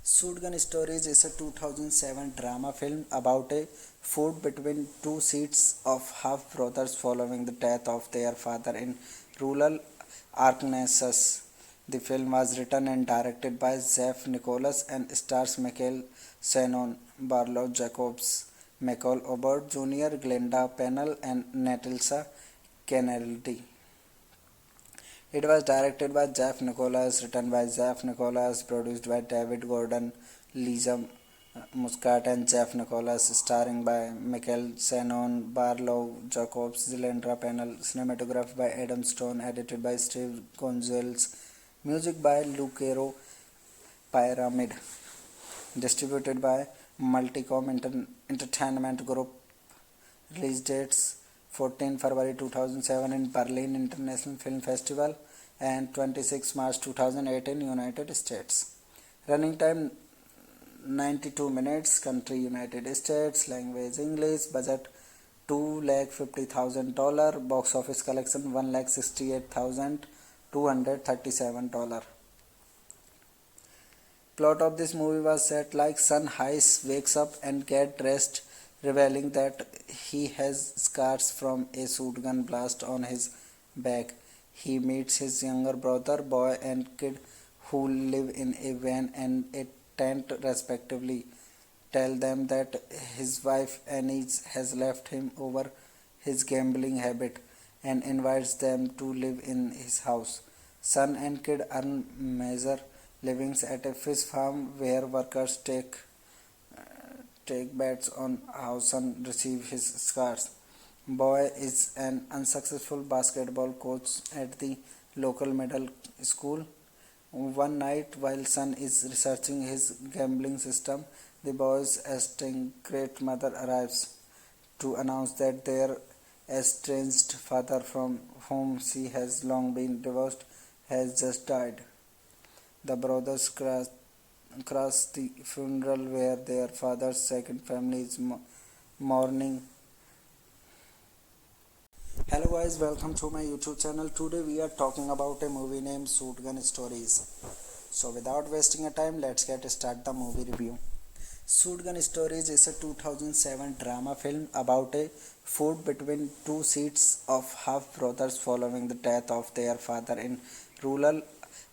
Shotgun Stories is a 2007 drama film about a feud between two sets of half brothers following the death of their father in rural Arkansas. The film was written and directed by Jeff Nicholas and stars Michael Shannon, Barlow Jacobs, Michael Obert Jr., Glenda Pennell, and Natalsa Kennedy. It was directed by Jeff Nicholas, written by Jeff Nicholas, produced by David Gordon, Lisa Muscat, and Jeff Nicholas, starring by Michael Shannon, Barlow Jacobs, Glenda Pennell, cinematography by Adam Stone, edited by Steve Gonzalez, music by Lucero Pyramid, distributed by Multicom Entertainment Group. Release dates 14 February 2007 in Berlin International Film Festival and 26 March 2008 in United States. Running time 92 minutes. Country United States. Language English. Budget $250,000. Box office collection $168,237. Plot of this movie was set like Sun Hayes wakes up and gets dressed, revealing that he has scars from a shotgun blast on his back. He meets his younger brother, boy, and kid who live in a van and a tent respectively. Tell them that his wife Annie has left him over his gambling habit and invites them to live in his house. Son and kid earn major livings at a fish farm where workers take bets on how son receives his scars. Boy is an unsuccessful basketball coach at the local middle school. One night, while son is researching his gambling system, the boy's estranged great mother arrives to announce that their estranged father, from whom she has long been divorced, has just died. The brothers crush the funeral where their father's second family is mourning. Hello guys, welcome to my YouTube channel. Today we are talking about a movie named Shotgun Stories. So without wasting a time, let's get start the movie review. Shotgun Stories is a 2007 drama film about a feud between two sets of half brothers following the death of their father in rural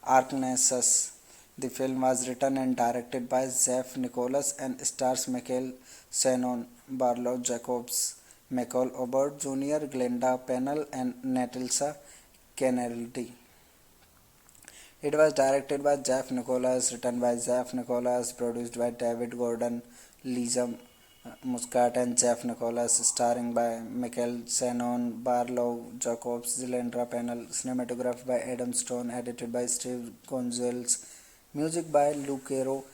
Arkansas. The film was written and directed by Jeff Nicholas and stars Michael Shannon, Barlow Jacobs, Michael Obert Jr., Glenda Pennell, and Natalsa Kennedy. It was directed by Jeff Nicholas, written by Jeff Nicholas, produced by David Gordon, Lisa Muscat, and Jeff Nicholas, starring by Michael Shannon, Barlow Jacobs, Glenda Pennell, cinematography by Adam Stone, edited by Steve Gonzalez, music by Lucero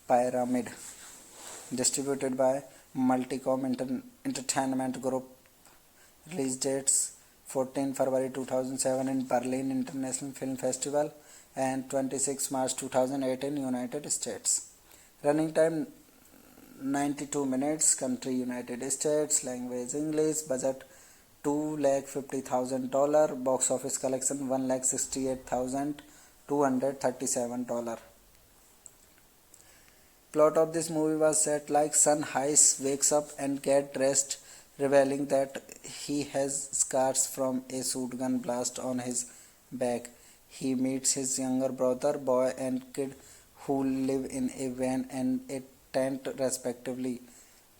Pyramid, distributed by Multicom Entertainment Group. Release dates 14 February 2007 in Berlin International Film Festival and 26 March 2008 in United States. Running time 92 minutes. Country United States. Language English. Budget $250,000. Box office collection $168,237. Plot of this movie was set like Sun Hayes wakes up and gets dressed, revealing that he has scars from a shotgun blast on his back. He meets his younger brother, boy, and kid who live in a van and a tent respectively.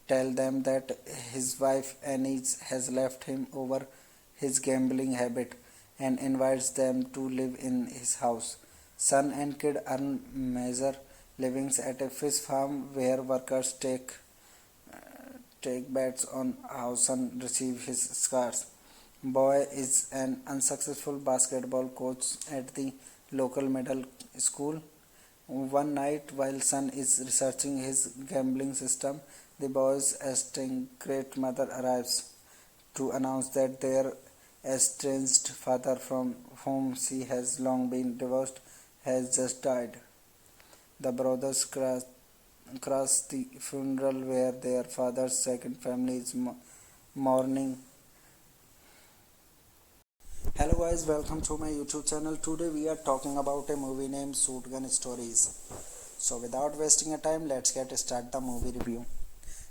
Tell them that his wife Annie has left him over his gambling habit and invites them to live in his house. Son and kid earn major livings at a fish farm where workers take bets on how son receives his scars. Boy is an unsuccessful basketball coach at the local middle school. One night, while son is researching his gambling system, the boy's estranged great mother arrives to announce that their estranged father, from whom she has long been divorced, has just died. The brothers crush the funeral where their father's second family is mourning. Hello guys, welcome to my YouTube channel. Today we are talking about a movie named Shotgun Stories. So without wasting a time, let's get start the movie review.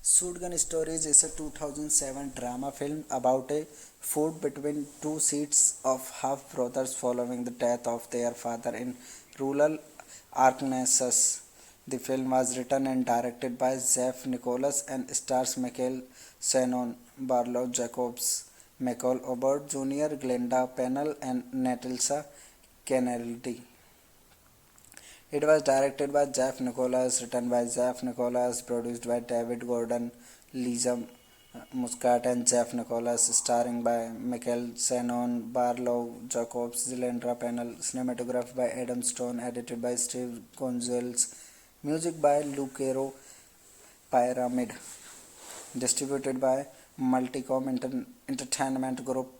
Shotgun Stories is a 2007 drama film about a feud between two sets of half brothers following the death of their father in rural Arkansas. The film was written and directed by Jeff Nicholas and stars Michael Shannon, Barlow Jacobs, Michael Obert Jr., Glenda Pennell, and Natalsa Kennedy. It was directed by Jeff Nicholas, written by Jeff Nicholas, produced by David Gordon, Lisa Muscat, and Jeff Nicholas, starring by Michael Shannon, Barlow Jacobs, Zilendra Pennell, cinematographed by Adam Stone, edited by Steve Gonzalez, music by Lucero Pyramid, distributed by Multicom Entertainment Group.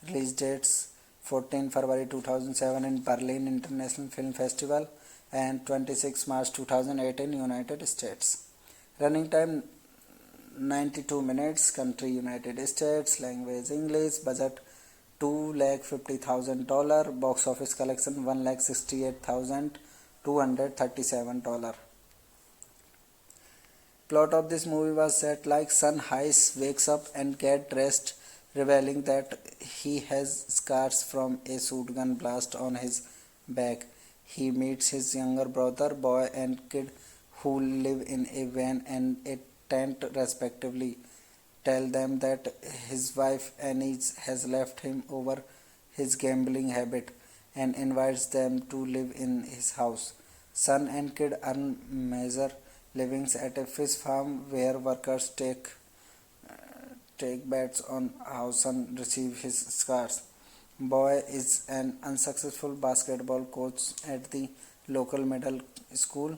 Release dates 14 February 2007 in Berlin International Film Festival and 26 March 2008 in United States. Running time 92 minutes. Country United States. Language English. Budget $250,000. Box office collection $168,237. Plot of this movie was set like son Hayes wakes up and get dressed, revealing that he has scars from a shotgun blast on his back. He meets his younger brother, boy, and kid who live in a van and a tent respectively. Tell them that his wife Annie has left him over his gambling habit and invites them to live in his house. Son and kid earn measure livings at a fish farm where workers take bets on how son receives his scars. Boy is an unsuccessful basketball coach at the local middle school.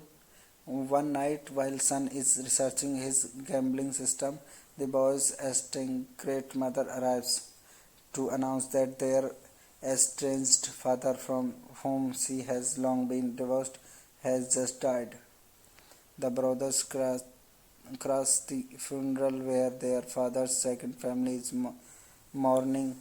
One night, while son is researching his gambling system, the boy's estranged mother arrives to announce that their estranged father, from whom she has long been divorced, has just died. The brothers crash the funeral where their father's second family is mourning